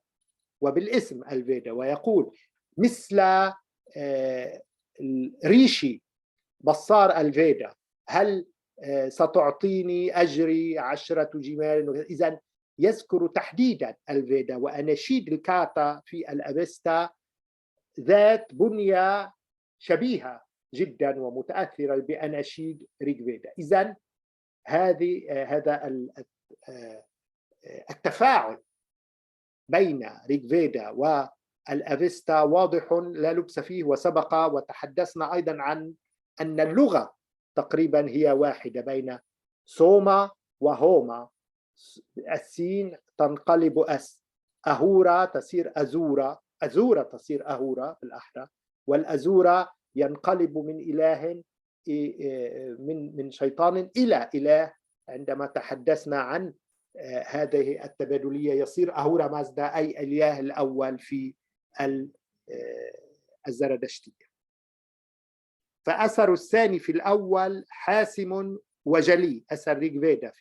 وبالاسم الفيدا، ويقول مثل ريشي بصار الفيدا، هل ستعطيني أجري 10 جمال؟ إذن يذكر تحديدا الفيدا. وأناشيد الكاتا في الأفيستا ذات بنية شبيهة جدا ومتأثرة بأناشيد ريك فيدا. إذن هذا التفاعل بين ريك فيدا والأفيستا واضح لا لبس فيه. وسبق وتحدثنا أيضا عن أن اللغة تقريبا هي واحدة بين سوما وهوما. السين تنقلب أس، أهورا تصير أزورا، أزورا تصير أهورا بالأحرى، والأزورا ينقلب من إله من شيطان إلى إله. عندما تحدثنا عن هذه التبادلية يصير أهورا مازدا أي الإله الأول في الزرادشتية. فأثر الثاني في الأول حاسم وجلي، أثر ريك فيدا،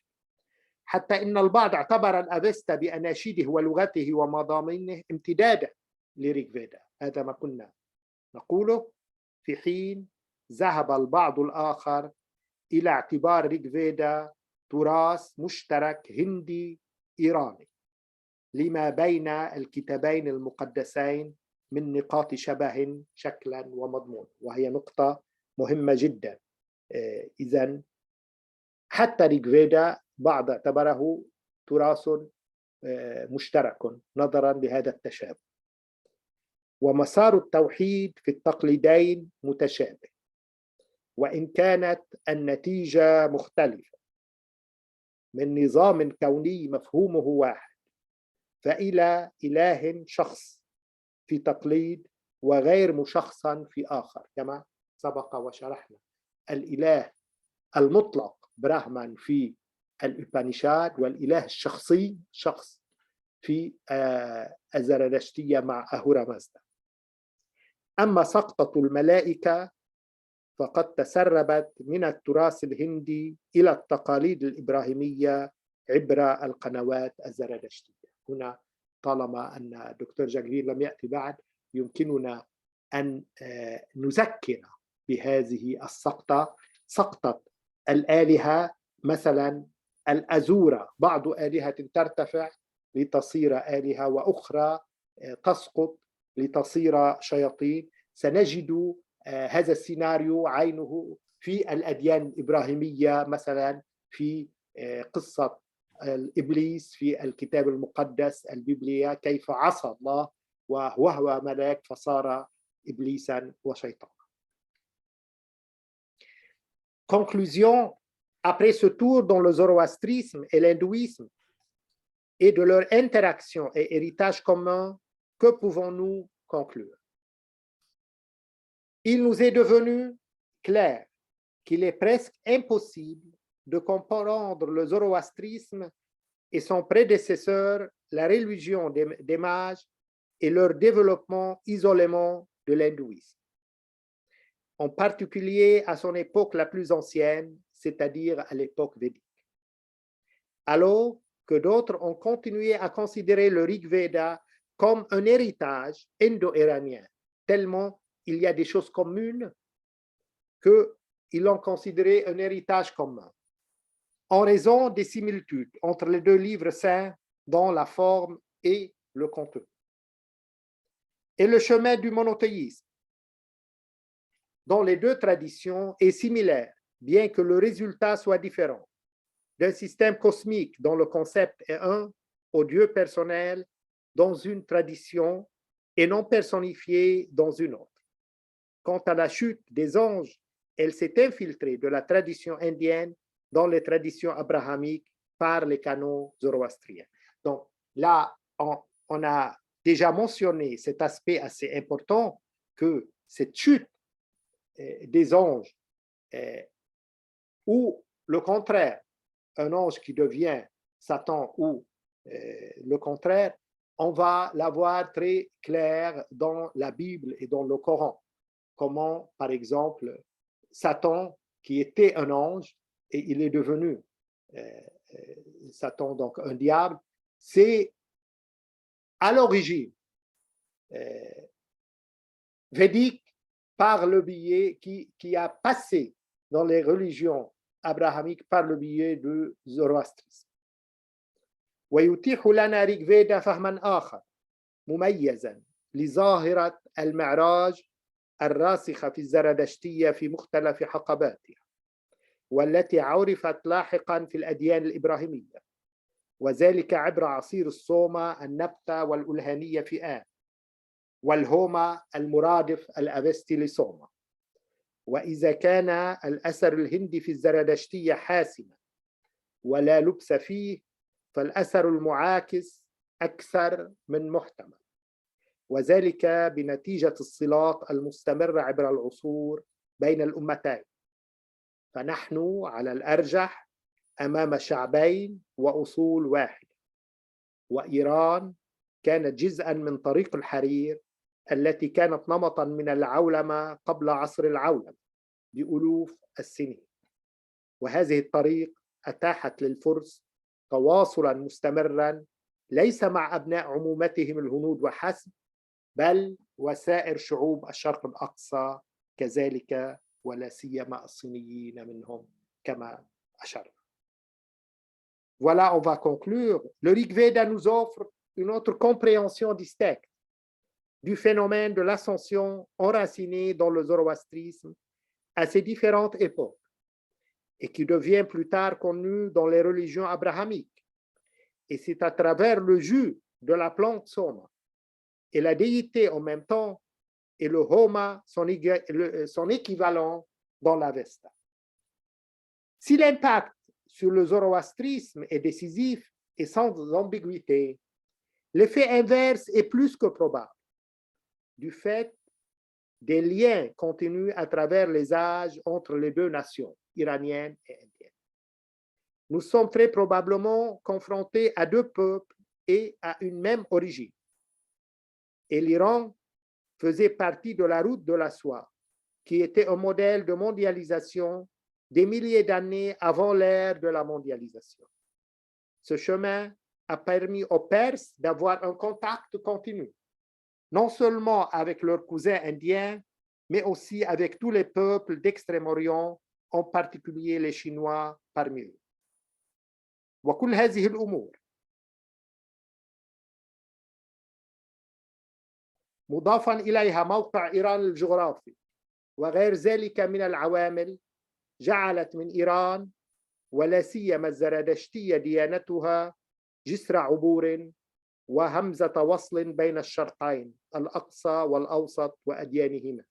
حتى إن البعض اعتبر الأفيستا بأناشيده ولغته ومضامينه امتدادا لريك فيدا. هذا ما كنا نقوله، في حين ذهب البعض الآخر إلى اعتبار ريك فيدا تراث مشترك هندي إيراني لما بين الكتابين المقدسين من نقاط شبه شكلا ومضمون، وهي نقطة مهمة جدا. إذن حتى ريك فيدا بعض اعتبره تراث مشترك نظرا لهذا التشابه. ومسار التوحيد في التقليدين متشابه، وإن كانت النتيجة مختلفة. من نظام كوني مفهومه واحد فإلى إله شخص في تقليد وغير مشخصا في آخر، كما سبق وشرحنا. الإله المطلق براهمان في الأوبانيشاد، والإله الشخصي شخص في الزرادشتية مع أهورا مازدا. أما سقطة الملائكة فقد تسربت من التراث الهندي إلى التقاليد الإبراهيمية عبر القنوات الزرادشتية. هنا طالما أن الدكتور جاكفير لم يأتي بعد، يمكننا أن نذكر بهذه السقطة، سقطة الآلهة. مثلا الأزورة، بعض آلهة ترتفع لتصير آلهة وأخرى تسقط لتصير شياطين. سنجد هذا السيناريو عينه في الأديان الإبراهيمية، مثلا في قصة الإبليس في الكتاب المقدس البيبلية، كيف عصى الله وهو ملاك فصار إبليسا وشيطانا. Conclusion, après ce tour dans le zoroastrisme et l'hindouisme et de leur interaction et héritage commun, que pouvons-nous conclure? Il nous est devenu clair qu'il est presque impossible de comprendre le zoroastrisme et son prédécesseur, la religion des mages, et leur développement isolément de l'hindouisme, en particulier à son époque la plus ancienne, c'est-à-dire à l'époque védique. Alors que d'autres ont continué à considérer le Rig Veda comme un héritage indo-iranien, tellement il y a des choses communes qu'ils l'ont considéré un héritage commun, en raison des similitudes entre les deux livres saints dans la forme et le contenu. Et le chemin du monothéisme dans les deux traditions est similaire, bien que le résultat soit différent, d'un système cosmique dont le concept est un, au Dieu personnel dans une tradition et non personnifié dans une autre. Quant à la chute des anges, elle s'est infiltrée de la tradition indienne dans les traditions abrahamiques par les canons zoroastriens. Donc là, on a déjà mentionné cet aspect assez important que cette chute des anges, ou le contraire, un ange qui devient Satan ou le contraire, on va l'avoir très clair dans la Bible et dans le Coran. Comment, par exemple, Satan, qui était un ange, et il est devenu Satan, donc un diable, c'est à l'origine védique par le biais qui a passé dans les religions abrahamiques par le biais du zoroastrisme. ويتيح لنا ريغ فيدا فهما آخر مميزا لظاهرة المعراج الراسخة في الزرادشتية في مختلف حقباتها، والتي عرفت لاحقا في الأديان الإبراهيمية، وذلك عبر عصير الصومة النبتة والألهانية في آن، والهومة المرادف الأفستي لصومة. وإذا كان الأثر الهندي في الزرادشتية حاسما ولا لبس فيه، فالأثر المعاكس أكثر من محتمل، وذلك بنتيجة الصلات المستمرة عبر العصور بين الأمتين. فنحن على الأرجح أمام شعبين وأصول واحدة، وإيران كانت جزءاً من طريق الحرير التي كانت نمطاً من العولمة قبل عصر العولمة بألوف السنين، وهذه الطريق أتاحت للفرس تواصلاً مستمراً ليس مع أبناء عمومتهم الهنود وحسب، بل وسائر شعوب الشرق الأقصى كذلك، ولا سيما الصينيين منهم كما أشرنا. Voilà, on va conclure. Le Rig Veda nous offre une autre compréhension distincte du phénomène de l'ascension enraciné dans le zoroastrisme à ces différentes époques et qui devient plus tard connu dans les religions abrahamiques. Et c'est à travers le jus de la plante Soma et la déité en même temps et le Homa, son équivalent dans l'Avesta. Si l'impact sur le zoroastrisme est décisif et sans ambiguïté, l'effet inverse est plus que probable, du fait des liens contenus à travers les âges entre les deux nations, iraniennes et indiennes. Nous sommes très probablement confrontés à deux peuples et à une même origine. Et l'Iran faisait partie de la route de la soie, qui était un modèle de mondialisation des milliers d'années avant l'ère de la mondialisation. Ce chemin a permis aux Perses d'avoir un contact continu, non seulement avec leurs cousins indiens, mais aussi avec tous les peuples d'Extrême-Orient, en particulier les Chinois parmi eux. وكل هذه الأمور مضافاً إليها موقع إيران الجغرافي وغير ذلك من العوامل جعلت من إيران ولا سيما الزرادشتية ديانتها جسر عبور وهمزة وصل بين الشرقين الأقصى والأوسط وأديانهما.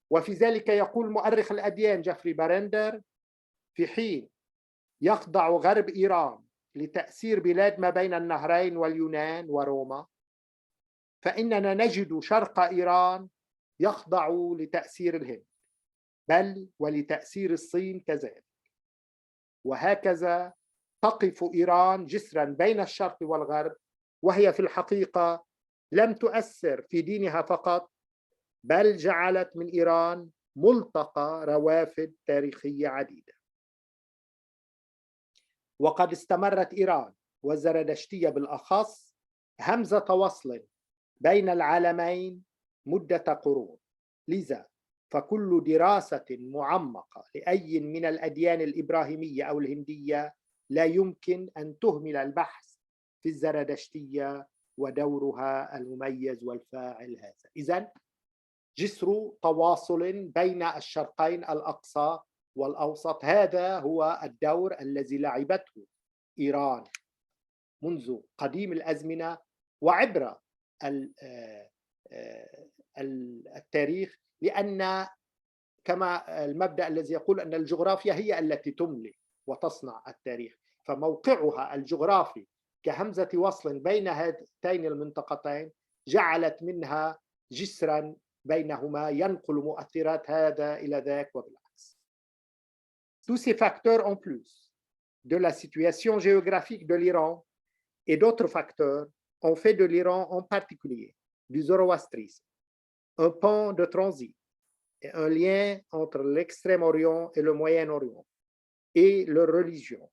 وفي ذلك يقول مؤرخ الأديان جيفري بارندر: في حين يخضع غرب إيران لتأثير بلاد ما بين النهرين واليونان وروما، فإننا نجد شرق إيران يخضع لتأثير الهند، بل ولتأثير الصين كذلك. وهكذا تقف إيران جسراً بين الشرق والغرب، وهي في الحقيقة لم تؤثر في دينها فقط، بل جعلت من إيران ملتقى روافد تاريخية عديدة. وقد استمرت إيران والزردشتية بالأخص همزة وصل بين العالمين مدة قرون. لذا فكل دراسة معمقة لأي من الأديان الإبراهيمية أو الهندية لا يمكن أن تهمل البحث في الزردشتية ودورها المميز والفاعل هذا. إذن جسر تواصل بين الشرقين الأقصى والأوسط، هذا هو الدور الذي لعبته إيران منذ قديم الأزمنة وعبر التاريخ، لأن كما المبدأ الذي يقول أن الجغرافيا هي التي تملي وتصنع التاريخ، فموقعها الجغرافي كهمزة وصل بين هاتين المنطقتين جعلت منها جسرا بينهما ينقل مؤثرات هذا إلى ذاك وبالعكس. Tous ces facteurs en plus de la situation géographique de l'Iran et d'autres facteurs ont fait de l'Iran en particulier du zoroastrisme un pont de transit et un lien entre l'Extrême-Orient et le Moyen-Orient et leur religion.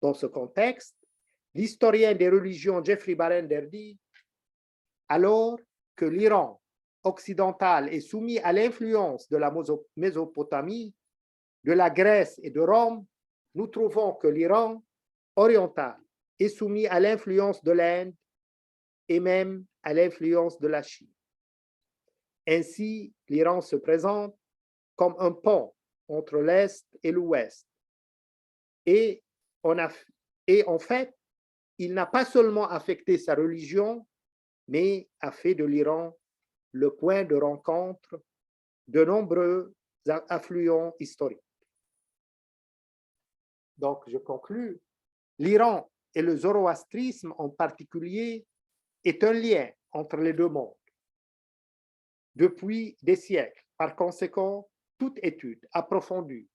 Dans ce contexte, l'historien des religions Jeffrey Barrender dit: alors que l'Iran occidental est soumis à l'influence de la Mésopotamie, de la Grèce et de Rome, nous trouvons que l'Iran oriental est soumis à l'influence de l'Inde et même à l'influence de la Chine. Ainsi, l'Iran se présente comme un pont entre l'Est et l'Ouest. Et en fait, il n'a pas seulement affecté sa religion, mais a fait de l'Iran le point de rencontre de nombreux affluents historiques. Donc, je conclus. L'Iran et le zoroastrisme en particulier est un lien entre les deux mondes depuis des siècles. Par conséquent, toute étude approfondie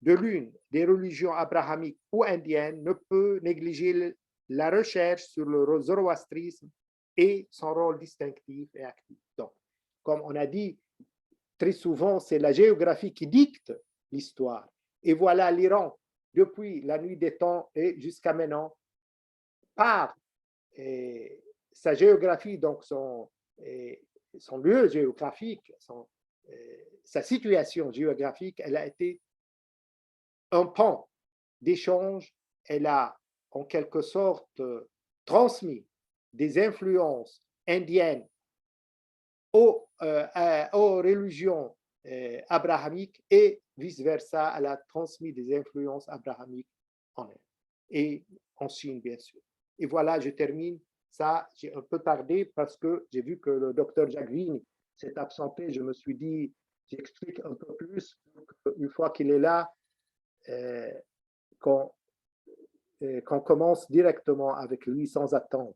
de l'une des religions abrahamiques ou indiennes ne peut négliger la recherche sur le zoroastrisme et son rôle distinctif et actif. Donc, comme on a dit, très souvent, c'est la géographie qui dicte l'histoire. Et voilà l'Iran, depuis la nuit des temps et jusqu'à maintenant, par sa géographie, donc son lieu géographique, sa situation géographique, elle a été un pont d'échange. Elle a en quelque sorte transmis des influences indiennes aux religions abrahamiques et vice-versa, elle a transmis des influences abrahamiques en Inde et en Chine, bien sûr. Et voilà, je termine. Ça, j'ai un peu tardé parce que j'ai vu que le docteur Jacqueline s'est absenté. Je me suis dit, j'explique un peu plus. Une fois qu'il est là, qu'on commence directement avec lui sans attendre.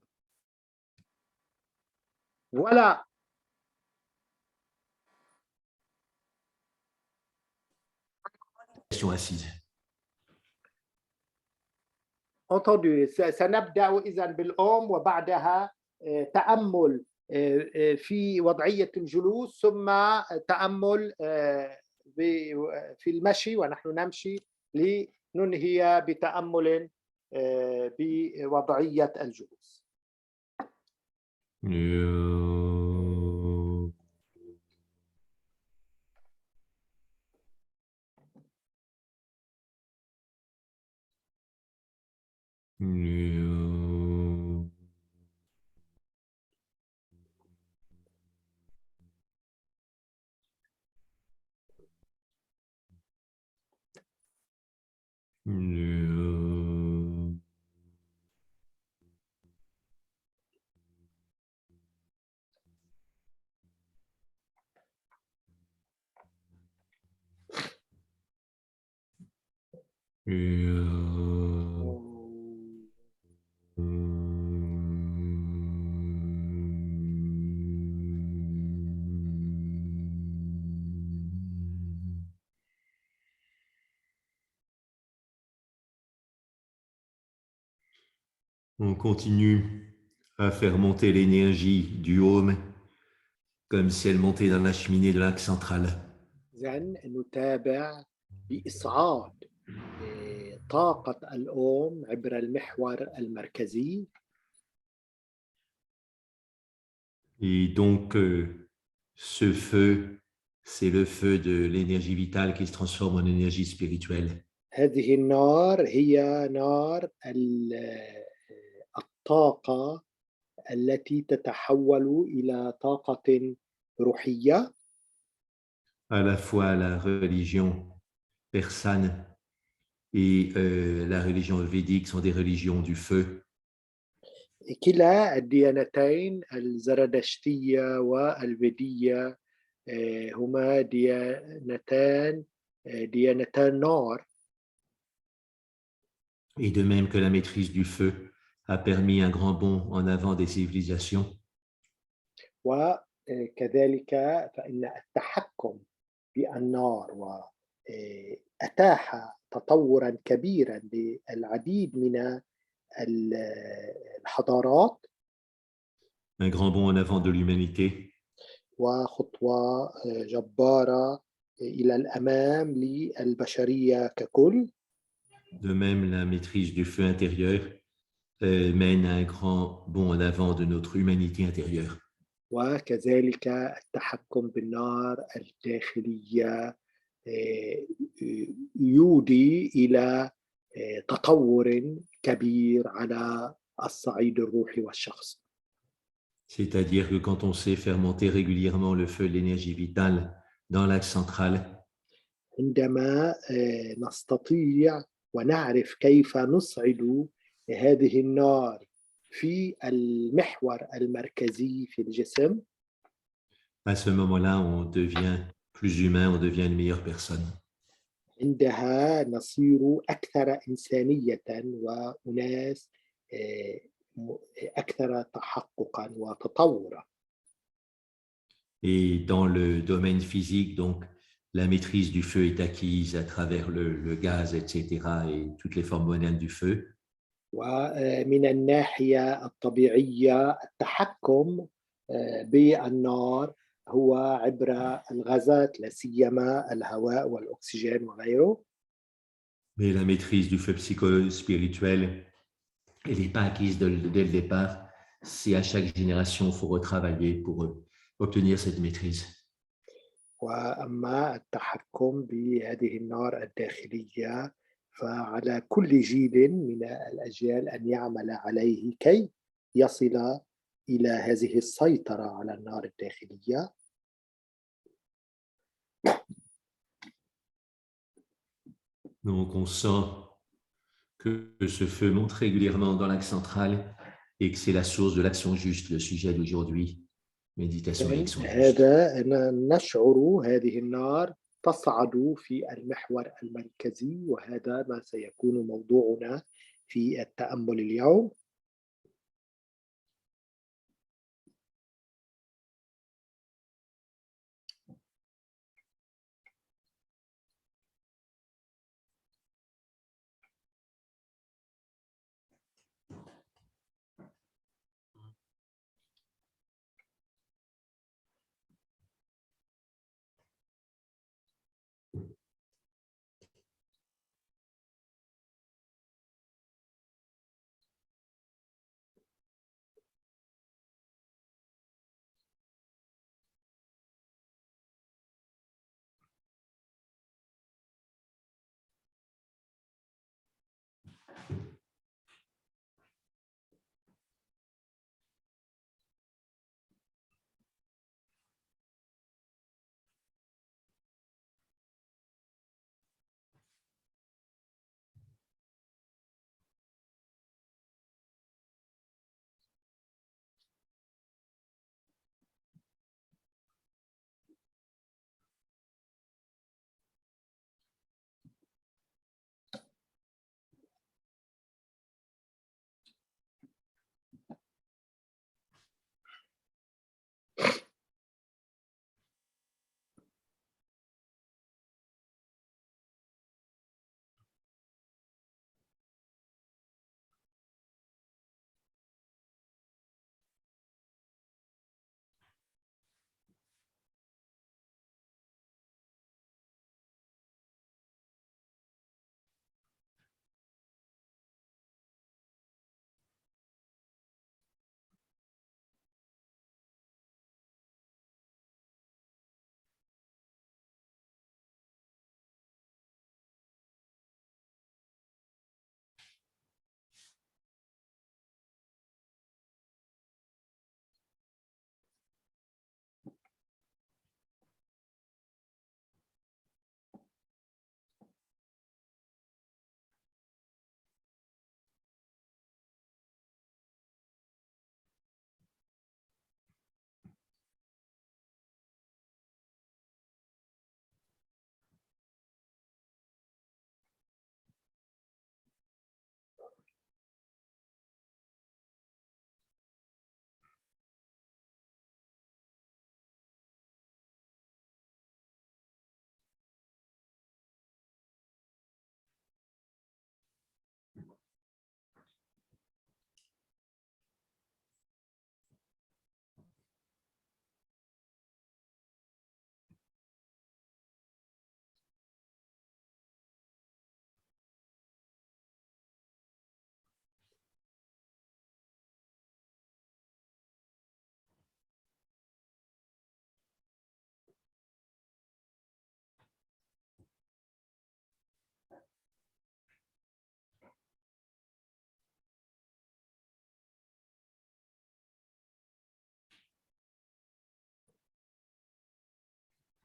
Voilà. Question assise. Entendu. سنبدأ إذن بالأم وبعدها تأمل في وضعية الجلوس ثم تأمل في المشي ونحن نمشي لننهي بتأمل بوضعية الجلوس. On continue à faire monter l'énergie du home comme si elle montait dans la cheminée de l'axe central. إذن نتابع بإصعاد طاقة الأم عبر المحور المركزي. Et donc, ce feu, c'est le feu de l'énergie vitale qui se transforme en énergie spirituelle. هذه النار هي نار الطاقة التي تتحول إلى طاقة روحية. À la fois la religion persane et la religion védique sont des religions du feu. كلا الديانتين الزرادشتية والفيدية هما ديانتان نار. Et de même que la maîtrise du feu a permis un grand bond en avant des civilisations, وكذلك فإن التحكم بالنار وأتاح تطورا كبيرا للعديد من الحضارات un grand bond en avant de l'humanité, وخطوة جبارة إلى الأمام للبشرية ككل. de même la maîtrise du feu intérieur mène à un grand bond en avant de notre humanité intérieure. وكذلك التحكم بالنار الداخلية يودي إلى تطور كبير على الصعيد الروحي والشخصي. C'est-à-dire que quand on sait faire monter régulièrement le feu de l'énergie vitale dans l'axe central, عندما نستطيع ونعرف كيف نصعد هذه النار في المحور المركزي في الجسم، à ce moment-là, on devient plus humain, on devient une meilleure personne. عندها نصير أكثر إنسانية وأناس أكثر تحققا وتطورا. Et dans le domaine physique, donc, la maîtrise du feu est acquise à travers le gaz, etc., et toutes les formes modernes du feu. ومن الناحية الطبيعية التحكم بالنار هو عبر الغازات لا سيما الهواء والأكسجين وغيره. Mais la maîtrise du feu psycho-spirituel, elle n'est pas acquise dès le départ. C'est à chaque génération, il faut retravailler pour obtenir cette maîtrise. وأما التحكم بهذه النار الداخلية فعلى كل جيل من الأجيال أن يعمل عليه كي يصل إلى هذه السيطرة على النار الداخلية. Donc, on sent que ce feu monte régulièrement dans l'axe central et que c'est la source de l'action juste, le sujet d'aujourd'hui, méditation et action juste. هذا نشعر هذه النار تصعد في المحور المركزي، وهذا ما سيكون موضوعنا في التأمل اليوم.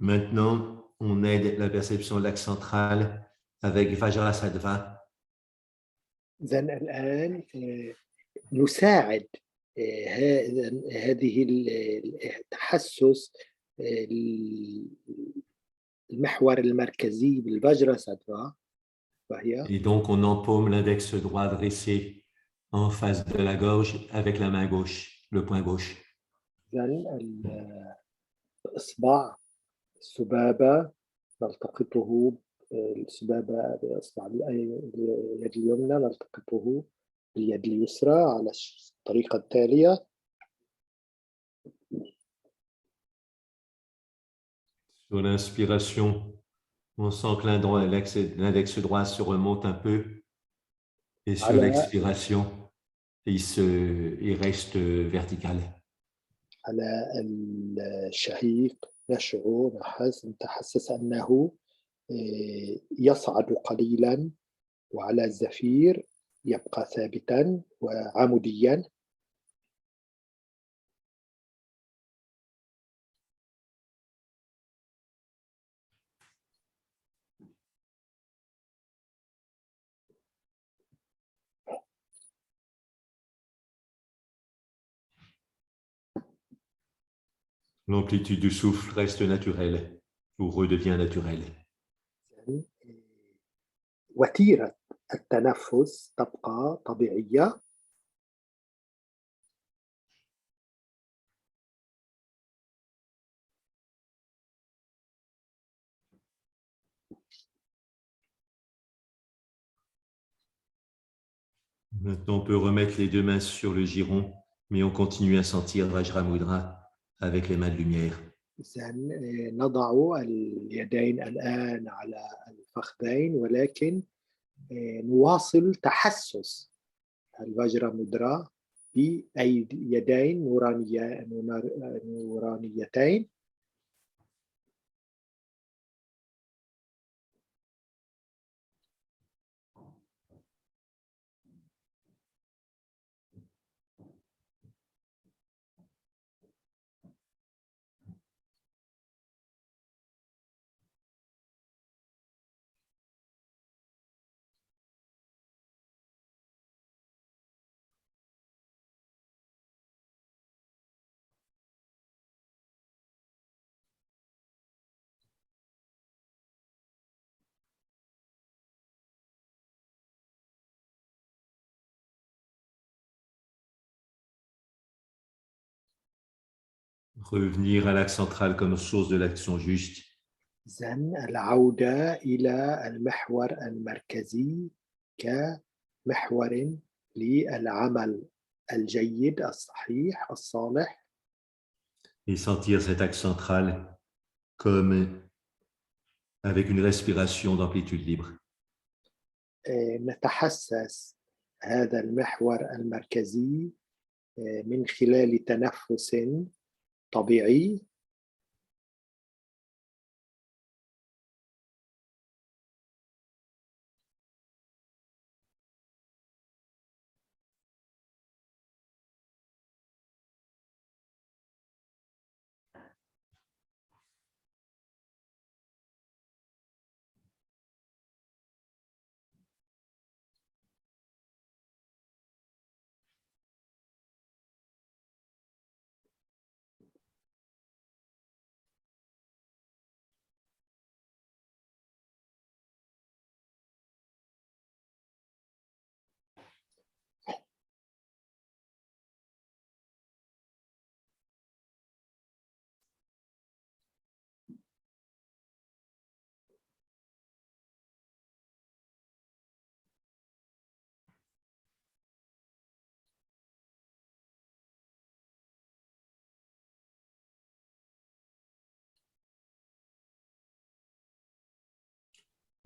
Maintenant, on aide la perception de l'axe central avec Vajrasattva. إذن الآن نساعد هذه التحسس المحور المركزي بالفجراساتوا وهي. Et donc, on empaume l'index droit dressé en face de la gorge avec la main gauche, le poing gauche. إذن الإصبع السبابة نلتقطه السبابة بإصبع اليد اليمنى نلتقطه باليد اليسرى على الطريقة التالية. Sur l'inspiration, on sent que l'index droit se remonte un peu. Et sur l'expiration, il reste vertical. على الشهيق نتحسس أنه يصعد قليلا وعلى الزفير يبقى ثابتا وعموديا. L'amplitude du souffle reste naturelle ou redevient naturelle. وتيرة التنفس تبقى طبيعية. Maintenant, on peut remettre les deux mains sur le giron, mais on continue à sentir Vajramudra avec les mains de lumière. نضع اليدين الآن على الفخذين ولكن نواصل تحسس الفجرامودرا بيدين نورانيتين. Revenir à l'axe central comme source de l'action juste. العودة إلى المحور المركزي كمحور للعمل الجيد الصحيح الصالح. Et sentir cet axe central comme avec une respiration d'amplitude libre. نتحسس هذا المحور المركزي من خلال تنفس طبيعي.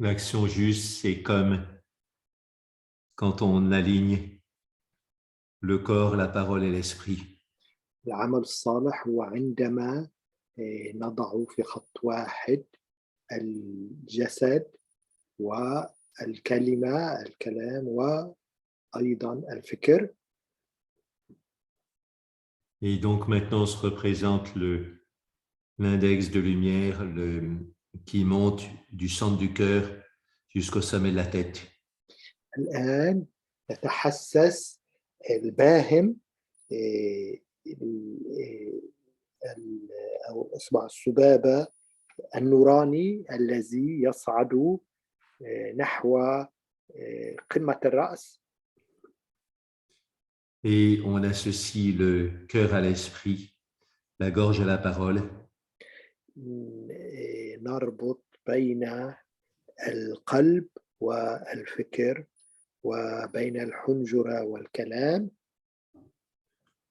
L'action juste, c'est comme quand on aligne le corps, la parole et l'esprit. العمل الصالح هو عندما نضع في خط واحد الجسد والكلمة الكلام وأيضا الفكر. Et donc maintenant, on se représente l'index de lumière qui monte du centre du cœur jusqu'au sommet de la tête. الآن نتحسس الباهم أو إصبع السبابة النوراني الذي يصعد نحو قمة الرأس. Et on associe le cœur à l'esprit, la gorge à la parole. نربط بين القلب والفكر وبين الحنجرة والكلام.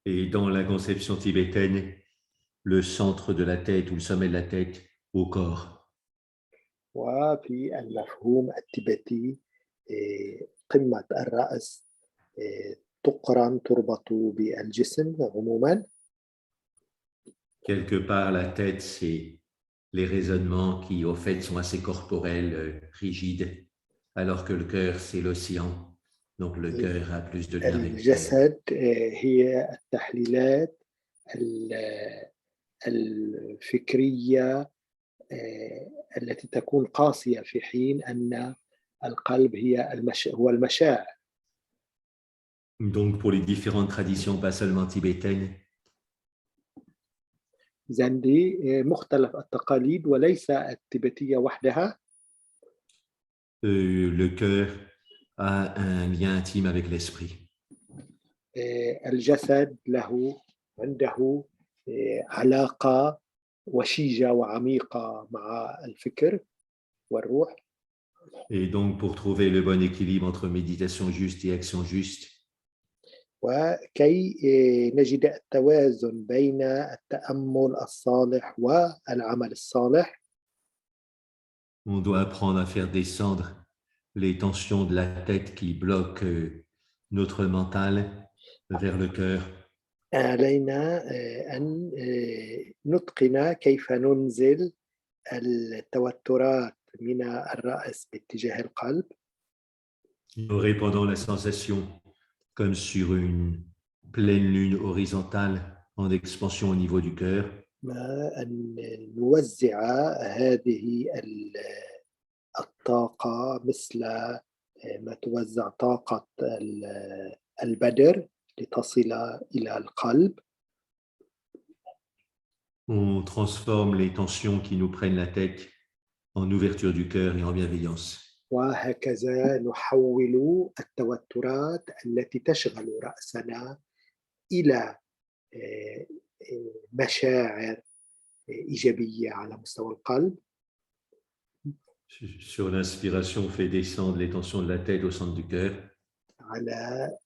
Et dans la conception tibétaine, le centre de la tête ou le sommet de la tête au corps. وفي المفهوم التبتي قمة الرأس تقرن تربط بالجسم عموما. Quelque part, la tête, c'est les raisonnements qui, au fait, sont assez corporels, rigides, alors que le cœur, c'est l'océan. Donc, le cœur a plus de lien avec le cœur. الجسد هي التحليلات الفكرية التي تكون قاسية في حين أن القلب هو المشاعر. Donc, pour les différentes traditions, pas seulement tibétaines, إذن دي مختلف التقاليد وليس التبتية وحدها. le cœur a un lien intime avec l'esprit. الجسد عنده علاقة وشيجة وعميقة مع الفكر والروح. Et donc, pour trouver le bon équilibre entre méditation juste et action juste, وكي نجد التوازن بين التأمل الصالح والعمل الصالح، on doit apprendre à faire descendre les tensions de la tête qui bloquent notre mental vers le cœur. علينا أن نتقن كيف ننزل التوترات من الرأس باتجاه القلب. En répandant la sensation comme sur une pleine lune horizontale en expansion au niveau du cœur. أن نوزع هذه الطاقة مثل ما توزع طاقة البدر لتصل إلى القلب. On transforme les tensions qui nous prennent la tête en ouverture du cœur et en bienveillance. وهكذا نحول التوترات التي تشغل رأسنا إلى مشاعر إيجابية على مستوى القلب. Sur l'inspiration, on fait descendre les tensions de la tête au centre du cœur. على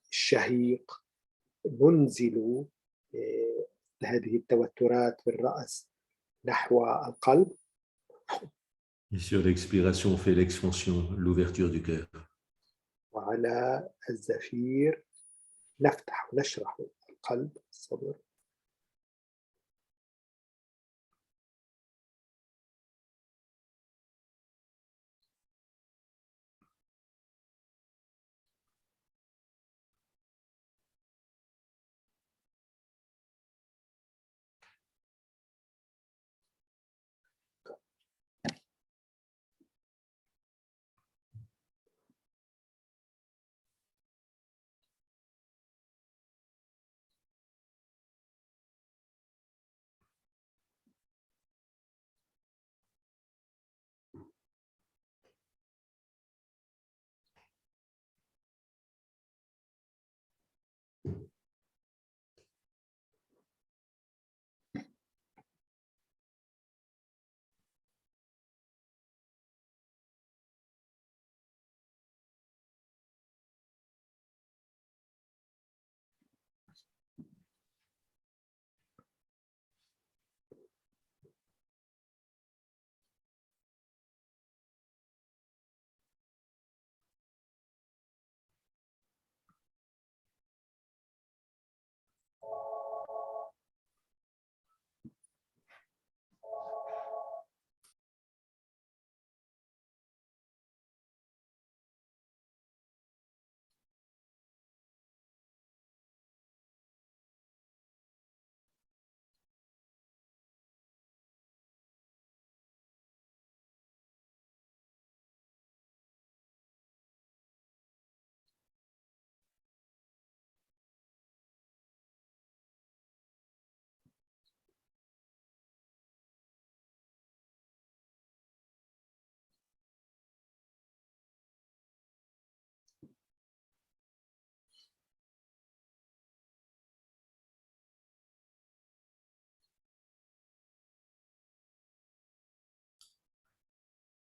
الشهيق ننزل هذه التوترات في الرأس نحو القلب. Et sur l'expiration, on fait l'expansion, l'ouverture du cœur. وعلى الزفير نفتح ونشرح القلب الصدر.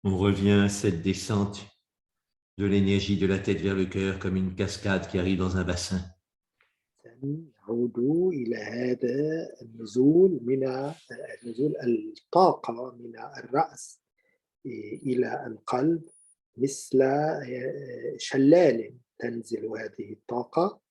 On revient à cette descente de l'énergie de la tête vers le cœur comme une cascade qui arrive dans un bassin. نعود إلى هذا النزول نزول الطاقة من الرأس إلى القلب مثل شلال تنزل هذه الطاقة.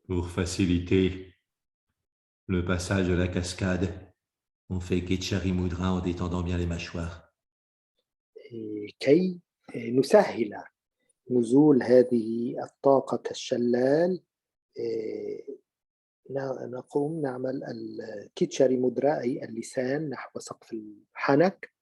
Pour faciliter le passage de la cascade, on fait Ketchari Mudra en détendant bien les mâchoires. كي نسهل نزول هذه الطاقة كالشلال نقوم نعمل الكيتشاري مودرا أي اللسان نحو سقف الحنك.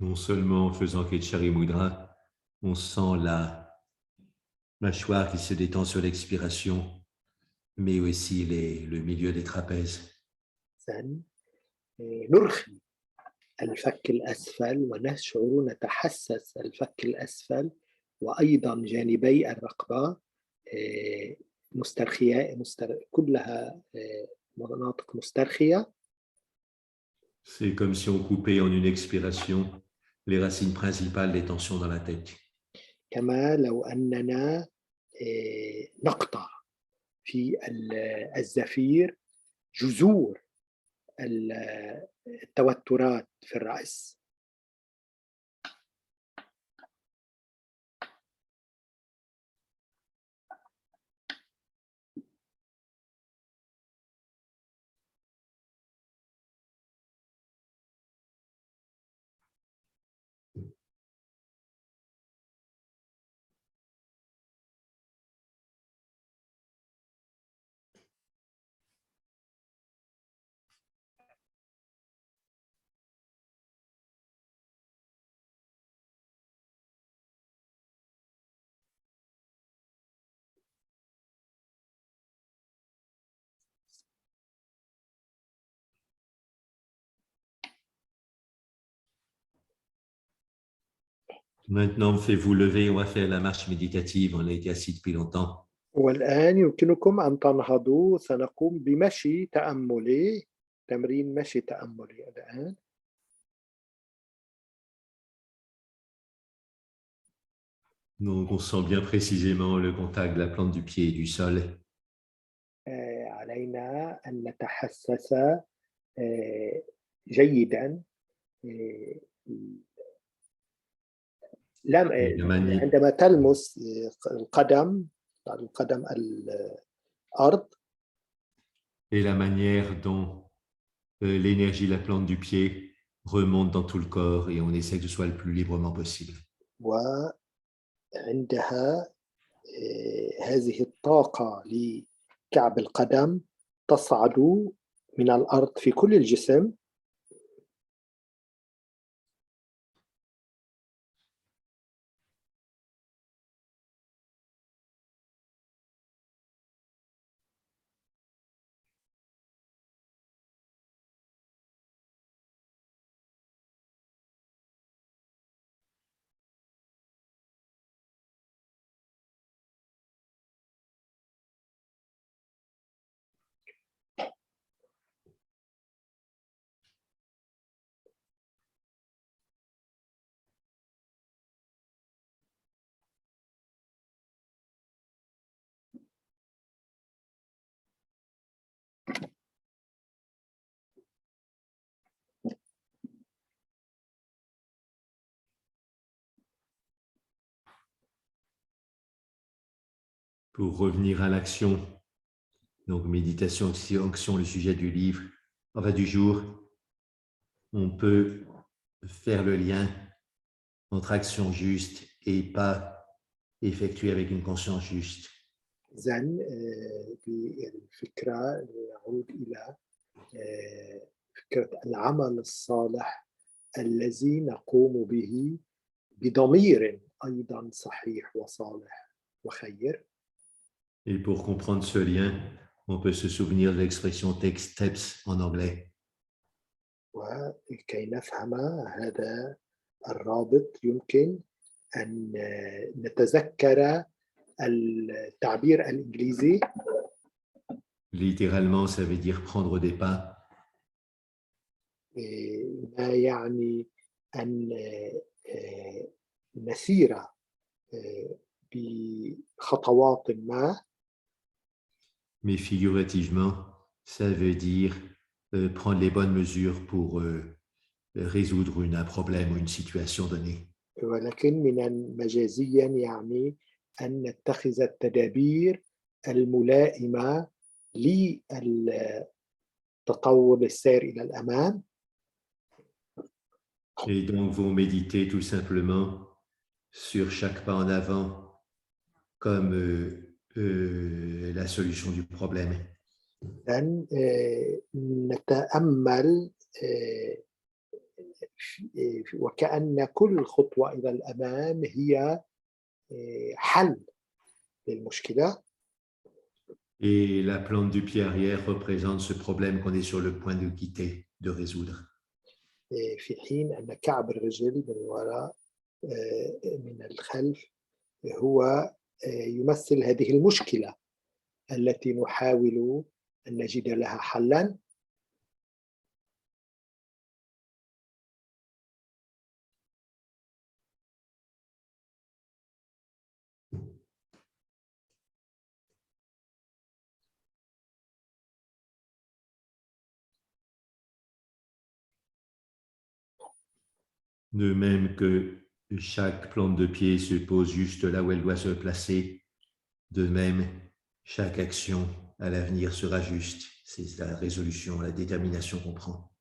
Non seulement en faisant Ketchari Mudra, on sent la mâchoire qui se détend sur l'expiration, mais aussi le milieu des trapèzes. نرخي الفك الأسفل ونشعر نتحسس الفك الأسفل وأيضا جانبي الرقبة مسترخية كلها مناطق مسترخية. C'est comme si on coupait en une expiration les racines principales des tensions dans la tête. كما لو أننا نقطع في الزفير جذور التوترات في الرأس. Maintenant, faites-vous lever, on va faire la marche méditative, on a été assis depuis longtemps. والآن يمكنكم أن تنهضوا، سنقوم بمشي تأملي، تمرين مشي تأملي الآن. Donc, on sent bien précisément le contact de la plante du pied et du sol. علينا أن نتحسس جيدا عندما تلمس القدم الأرض. Et la manière dont l'énergie de la plante du pied remonte dans tout le corps et on essaie que ce soit le plus librement possible. وعندها هذه الطاقة لكعب القدم تصعد من الأرض في كل الجسم. Pour revenir à l'action, Donc, méditation, action, le sujet du livre, enfin du jour, on peut faire le lien entre action juste et pas effectuée avec une conscience juste. إذن بالفكرة نعود إلى فكرة العمل الصالح الذي نقوم به بضمير أيضا صحيح وصالح وخير. Et pour comprendre ce lien, on peut se souvenir de l'expression take steps en anglais. وكي نفهم هذا الرابط يمكن أن نتذكر التعبير الإنجليزي. Littéralement, ça veut dire prendre des pas. ما يعني أن نسير بخطوات ما. Mais figurativement, ça veut dire prendre les bonnes mesures pour résoudre un problème ou une situation donnée. ولكن من مجازيا يعني أن نتخذ التدابير الملائمة للتطور السير إلى الأمام. Et donc, vous méditez tout simplement sur chaque pas en avant comme la solution du problème. لأن نتأمل وكأن كل خطوة إلى الأمام هي حل للمشكلة. Et la plante du pied arrière représente ce problème qu'on est sur le point de quitter, de résoudre. في حين أن كعب الرجل من الوراء من الخلف هو يمثل هذه المشكلة التي نحاول أن نجد لها حلاً. De même que chaque plante de pied se pose juste là où elle doit se placer, de même, chaque action à l'avenir sera juste. C'est la résolution, la détermination qu'on prend.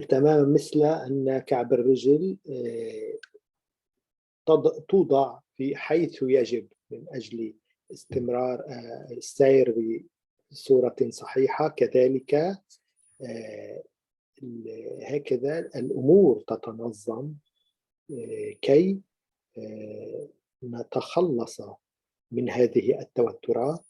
تماما مثل أن كعب الرجل توضع في حيث يجب من أجل استمرار السير بصورة صحيحة، كذلك هكذا الأمور تتنظم كي نتخلص من هذه التوترات.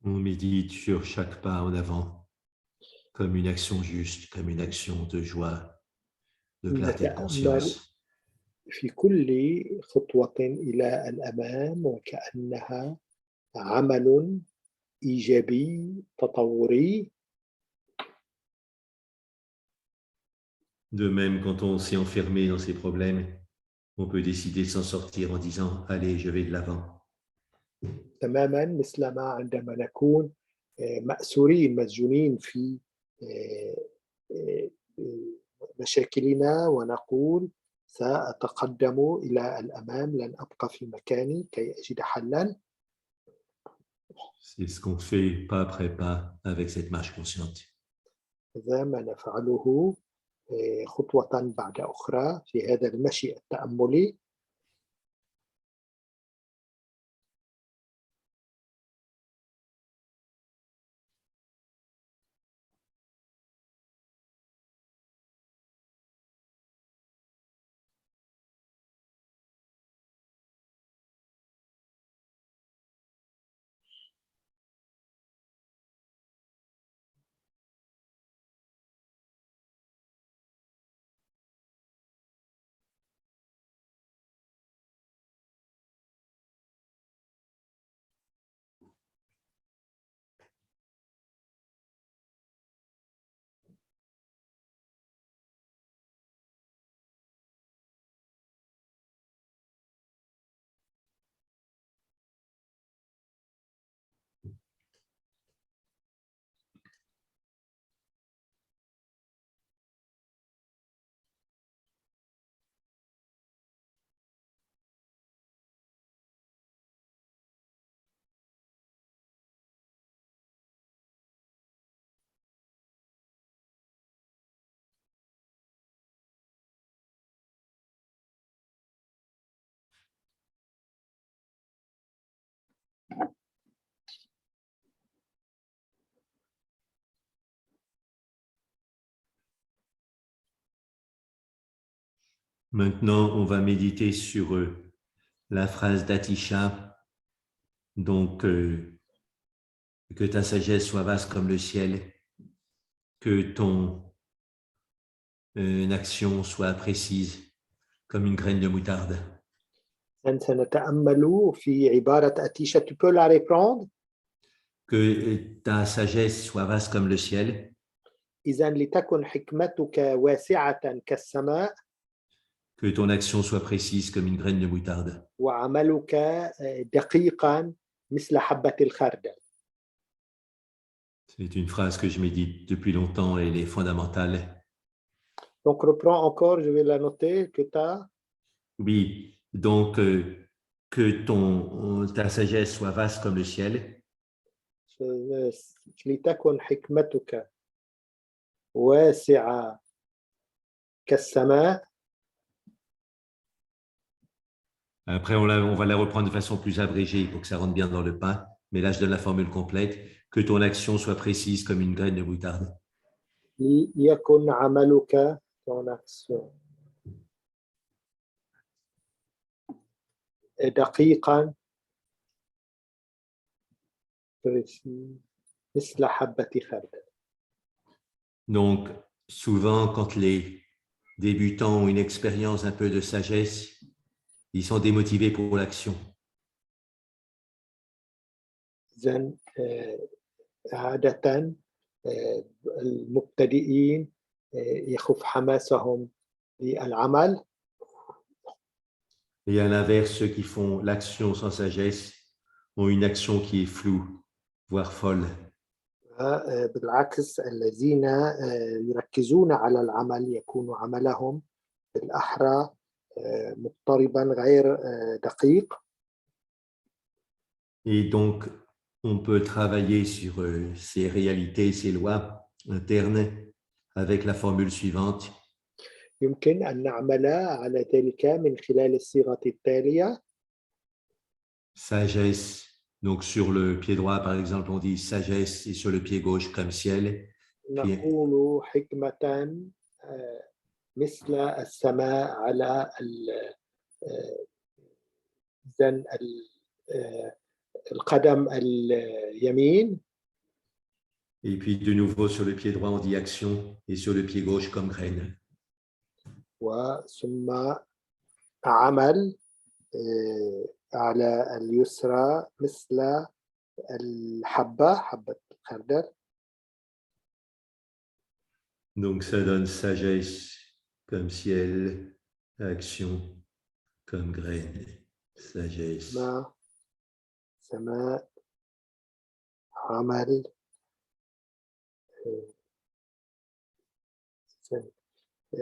On médite sur chaque pas en avant, comme une action juste, comme une action de joie, de clarté de conscience. في كل خطوة إلى الأمام وكأنها عمل إيجابي تطوري. De même, quand on s'est enfermé dans ses problèmes, on peut décider de s'en sortir en disant « Allez, je vais de l'avant ». تماما مثل ما عندما نكون مأسورين مسجونين في مشاكلنا ونقول سأتقدم إلى الأمام، لن أبقى في مكاني كي أجد حلاً. C'est ce qu'on fait pas après pas avec cette marche consciente. هذا ما نفعله خطوة بعد أخرى في هذا المشي التأملي. Maintenant, on va méditer sur la phrase d'Atisha. Donc, que ta sagesse soit vaste comme le ciel, que ton action soit précise comme une graine de moutarde. سنتأمل في عبارة أتيشا. Tu peux la reprendre? Que ta sagesse soit vaste comme le ciel. إذن لتكن حكمتك واسعة كالسماء. Que ton action soit précise comme une graine de moutarde. وعملك دقيقا مثل حبة الخردل. C'est une phrase que je médite depuis longtemps et elle est fondamentale. Donc, reprends encore, je vais la noter, que ta... Oui, donc que ta sagesse soit vaste comme le ciel. لتكن حكمتك واسعة كالسماء. Après, on va la reprendre de façon plus abrégée pour que ça rentre bien dans le pain. Mais là, je donne la formule complète. Que ton action soit précise comme une graine de moutarde. ليكن عملك ton action دقيقا مثل حبة خردل. Donc, souvent, quand les débutants ont une expérience un peu de sagesse, ils sont démotivés pour l'action. إذن عادة المبتدئين يخف حماسهم للعمل. Et à l'inverse, ceux qui font l'action sans sagesse ont une action qui est floue, voire folle. بالعكس الذين يركزون على العمل يكون عملهم بالأحرى مضطربا غير دقيق. Et donc, on peut travailler sur ces réalités, ces lois internes avec la formule suivante. يمكن أن نعمل على ذلك من خلال الصيغة التالية. Sagesse. Donc, sur le pied droit, par exemple, on dit sagesse et sur le pied gauche comme ciel. نقول حكمة مثل السماء على القدم اليمين. Et puis, de nouveau, sur le pied droit, on dit action et sur le pied gauche comme graine. وثم عمل على اليسرى مثل الحبة حبة الخردل. Donc, ça donne sagesse comme ciel, action comme graine, sagesse. سماء عمل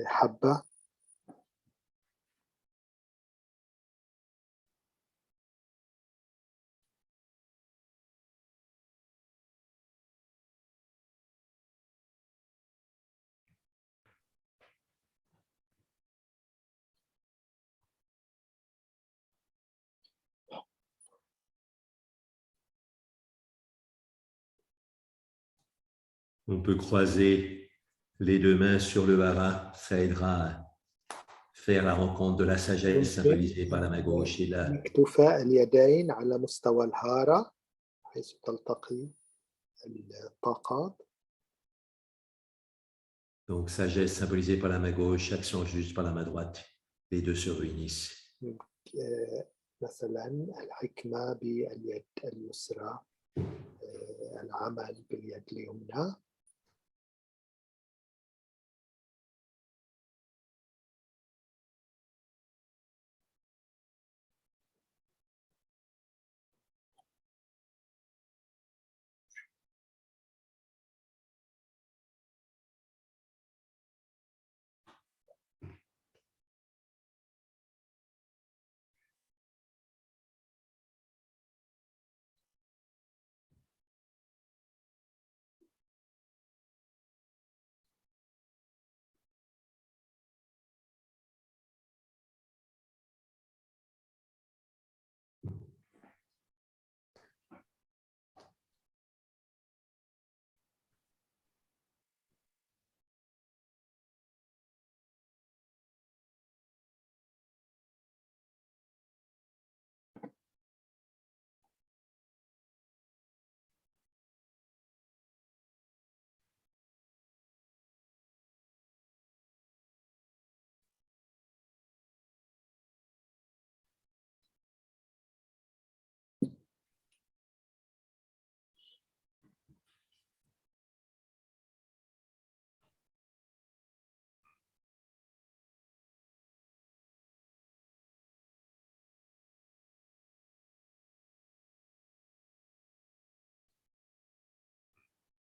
حبة. On peut croiser les deux mains sur le hara, ça aidera à faire la rencontre de la sagesse symbolisée par la main gauche et la... اكتفاء اليدين على مستوى الهارة حيث تلتقي الطاقات. Donc, sagesse symbolisée par la main gauche, action juste par la main droite. Les deux se réunissent. مثلا الحكمة باليد اليسرى، العمل باليد اليمنى.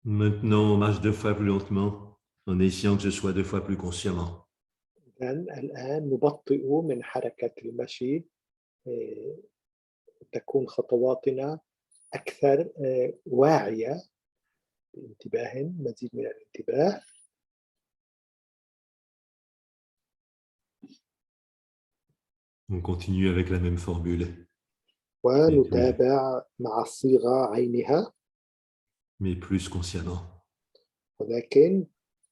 Maintenant, on marche 2 fois plus lentement, en essayant que ce soit 2 fois plus consciemment. الآن نبطئ من حركة المشي، آه، تكون خطواتنا أكثر واعية، بانتباه، مزيد من الانتباه. On continue avec la même formule, ونتابع مع الصيغة عينها، mais plus consciemment. ولكن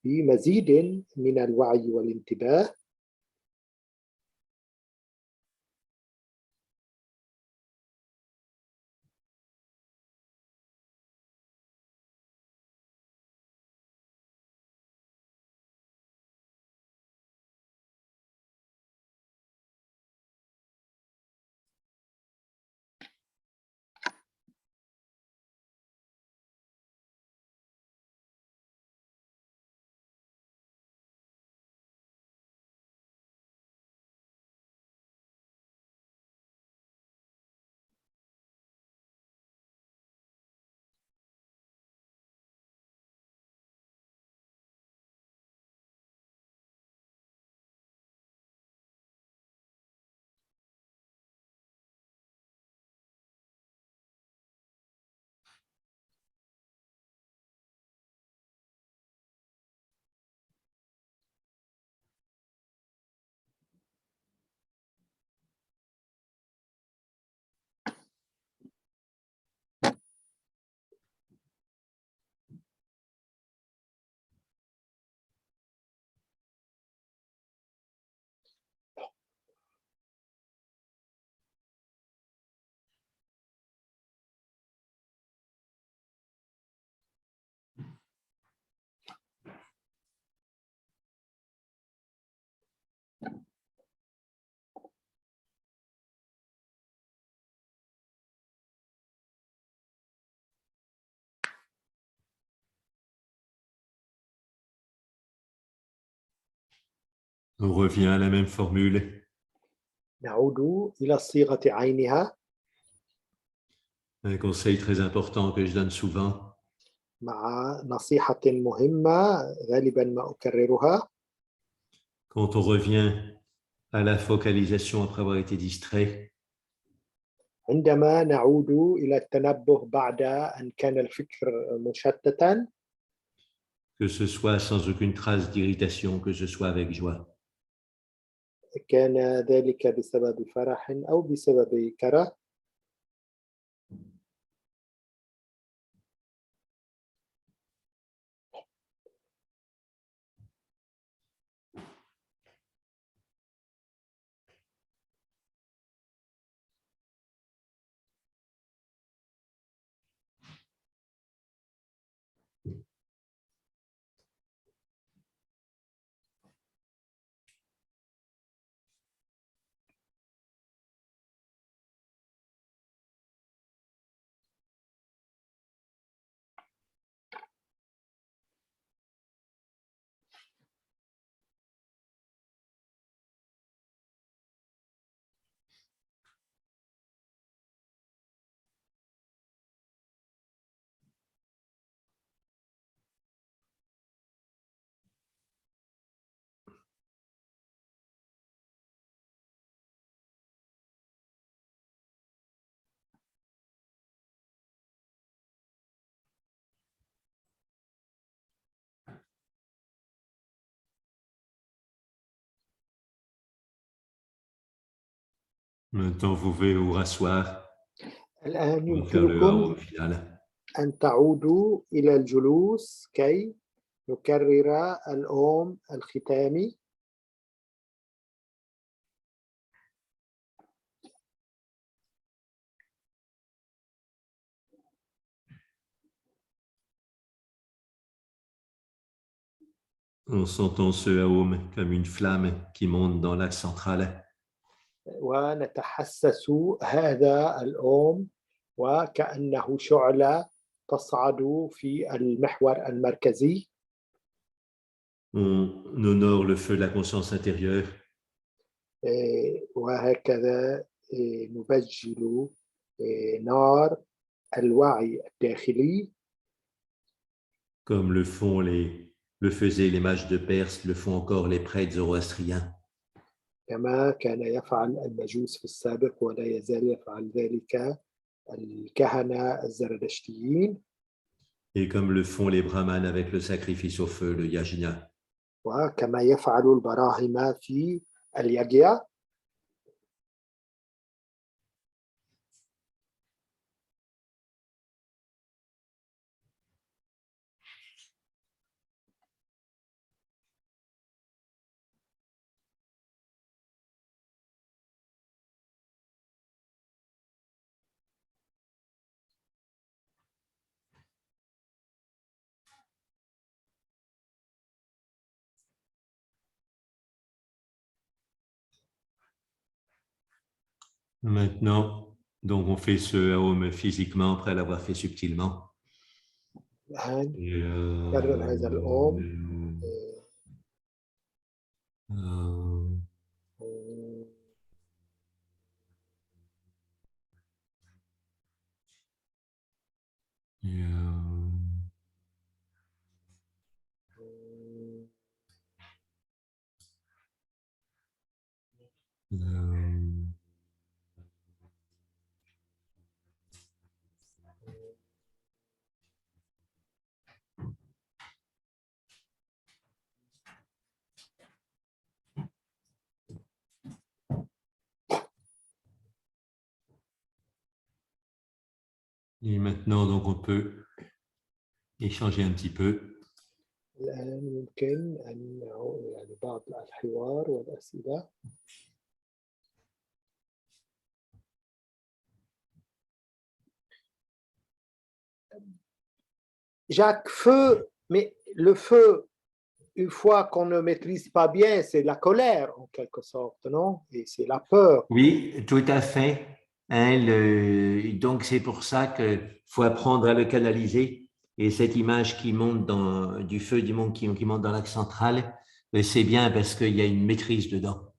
بمزيد من الوعي والانتباه. On revient à la même formule. نعود إلى الصيغة عينها. Un conseil très important que je donne souvent. مع نصيحة مهمة غالبا ما أكررها. Quand on revient à la focalisation après avoir été distrait, عندما نعود إلى التنبه بعد أن كان الفكر مشتتا، que ce soit sans aucune trace d'irritation, que ce soit avec joie. كان ذلك بسبب فرح أو بسبب كره. Maintenant, vous pouvez vous rasseoir الآن pour faire le يمكنكم hao final. أن تعودوا إلى الجلوس كي نكرر الأوم الختامي. En sentant ce haum comme une flamme qui monte dans l'axe central. ونتحسس هذا الأوم وكأنه شعلة تصعد في المحور المركزي. On honore le feu de la conscience intérieure. وهكذا نبجل نار الوعي الداخلي. Comme le faisaient les mages de Perse, le font encore les prêtres zoroastriens. كما كان يفعل المجوس في السابق ولا يزال يفعل ذلك الكهنة الزردشتيين. Et comme le font les brahmanes avec le sacrifice au feu, le yajna. وكما يفعل البراهمة في اليجيا. Maintenant, donc on fait ce Aum physiquement après l'avoir fait subtilement. الآن كرر هذا الأم. Et maintenant, donc, on peut échanger un petit peu. الآن يمكن أن يعني بعض الحوار والأسئلة. Jacques, feu, mais le feu, une fois qu'on ne maîtrise pas bien, c'est la colère en quelque sorte, non? Et c'est la peur. Oui, tout à fait. Hein, donc, c'est pour ça qu'il faut apprendre à le canaliser. Et cette image qui monte du feu du monde qui monte dans l'axe central, c'est bien parce qu'il y a une maîtrise dedans.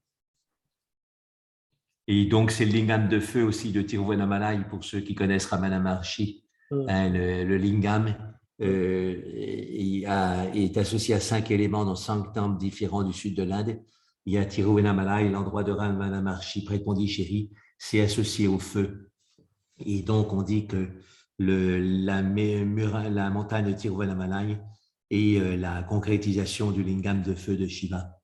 Et donc, c'est le lingam de feu aussi de Tiruvannamalai, pour ceux qui connaissent Ramana Maharshi. Hein, le lingam est associé à 5 éléments dans 5 temples différents du sud de l'Inde. Il y a Tiruvannamalai, l'endroit de Ramana Maharshi, près de Pondichéry, c'est associé au feu. Et donc, on dit que la montagne de Tiruvannamalai est la concrétisation du lingam de feu de Shiva.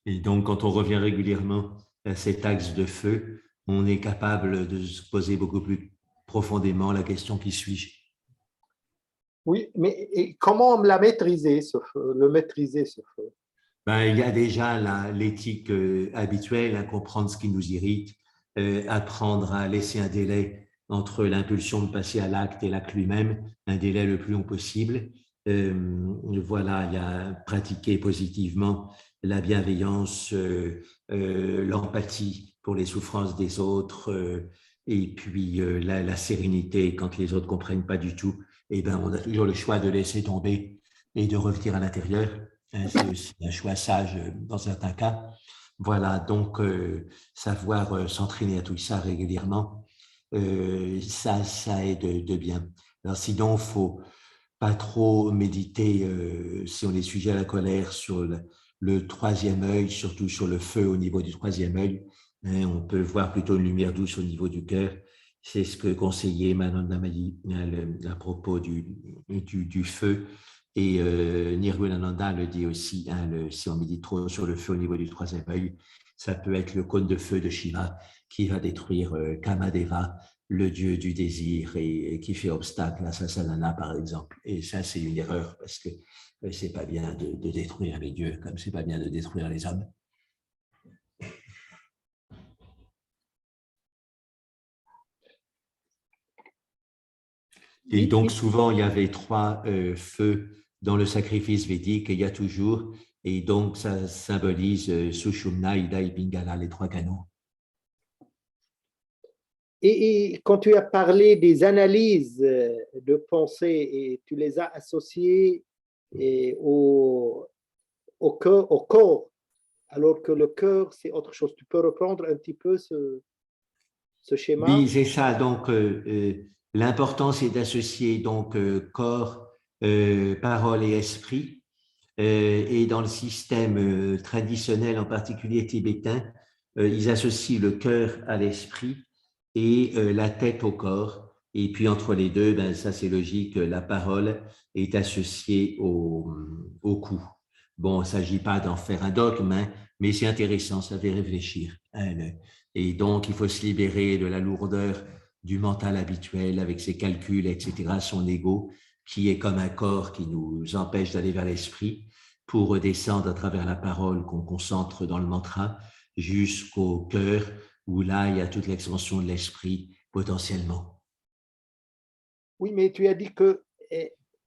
Et donc, quand on revient régulièrement à cet axe de feu, on est capable de se poser beaucoup plus profondément la question qui suis-je? Oui, mais comment la maîtriser, ce feu, le maîtriser, ce feu? Ben, il y a déjà l'éthique habituelle, à comprendre ce qui nous irrite, apprendre à laisser un délai entre l'impulsion de passer à l'acte et l'acte lui-même, un délai le plus long possible. Voilà, il y a pratiquer positivement la bienveillance, l'empathie pour les souffrances des autres, et puis la sérénité quand les autres ne comprennent pas du tout. Eh ben, on a toujours le choix de laisser tomber et de revenir à l'intérieur. C'est aussi un choix sage dans certains cas. Voilà, donc savoir s'entraîner à tout ça régulièrement, ça aide de bien. Alors sinon, il ne faut pas trop méditer si on est sujet à la colère sur le troisième œil, surtout sur le feu au niveau du troisième œil. Hein, on peut voir plutôt une lumière douce au niveau du cœur. C'est ce que conseillait Manon Damali à propos du feu. Et Nirgunananda le dit aussi, hein, si on médite trop sur le feu au niveau du troisième œil, ça peut être le cône de feu de Shiva qui va détruire Kamadeva, le dieu du désir, et qui fait obstacle à Sasanana, par exemple. Et ça, c'est une erreur, parce que c'est pas bien de détruire les dieux, comme c'est pas bien de détruire les hommes. Et donc, souvent, il y avait 3 feux dans le sacrifice védique, et il y a toujours, et donc ça symbolise Sushumna, Ida et Pingala, les 3 canaux. Et quand tu as parlé des analyses de pensée, et tu les as associées au corps, alors que le cœur, c'est autre chose. Tu peux reprendre un petit peu ce schéma? Oui, c'est ça. Donc, L'important, c'est d'associer donc corps, parole et esprit. Et dans le système traditionnel, en particulier tibétain, ils associent le cœur à l'esprit et la tête au corps. Et puis entre les deux, ben, ça c'est logique, la parole est associée au cou. Bon, il ne s'agit pas d'en faire un dogme, hein, mais c'est intéressant, ça fait réfléchir. Et donc, il faut se libérer de la lourdeur du mental habituel avec ses calculs, etc., son ego, qui est comme un corps qui nous empêche d'aller vers l'esprit, pour redescendre à travers la parole qu'on concentre dans le mantra jusqu'au cœur, où là, il y a toute l'expansion de l'esprit potentiellement. Oui, mais tu as dit que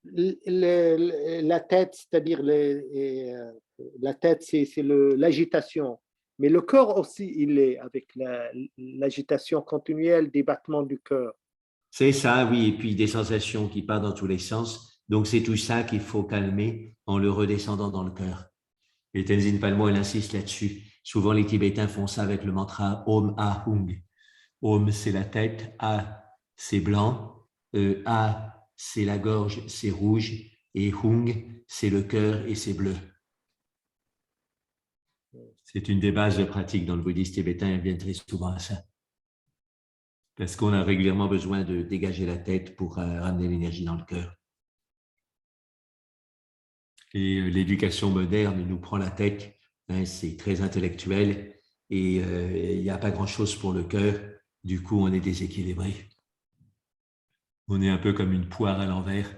la tête, c'est-à-dire la tête, c'est l'agitation. Mais le cœur aussi, il est avec l'agitation continuelle des battements du cœur. C'est ça, oui, et puis des sensations qui partent dans tous les sens. Donc, c'est tout ça qu'il faut calmer en le redescendant dans le cœur. Et Tenzin Palmo, elle insiste là-dessus. Souvent, les Tibétains font ça avec le mantra Om Ah Hung. Om, c'est la tête, A, c'est blanc, A, c'est la gorge, c'est rouge, et Hung, c'est le cœur et c'est bleu. C'est une des bases de pratique dans le bouddhisme tibétain, elle vient très souvent à ça. Parce qu'on a régulièrement besoin de dégager la tête pour ramener l'énergie dans le cœur. Et l'éducation moderne nous prend la tête, hein, c'est très intellectuel et il n'y a pas grand-chose pour le cœur. Du coup, on est déséquilibré. On est un peu comme une poire à l'envers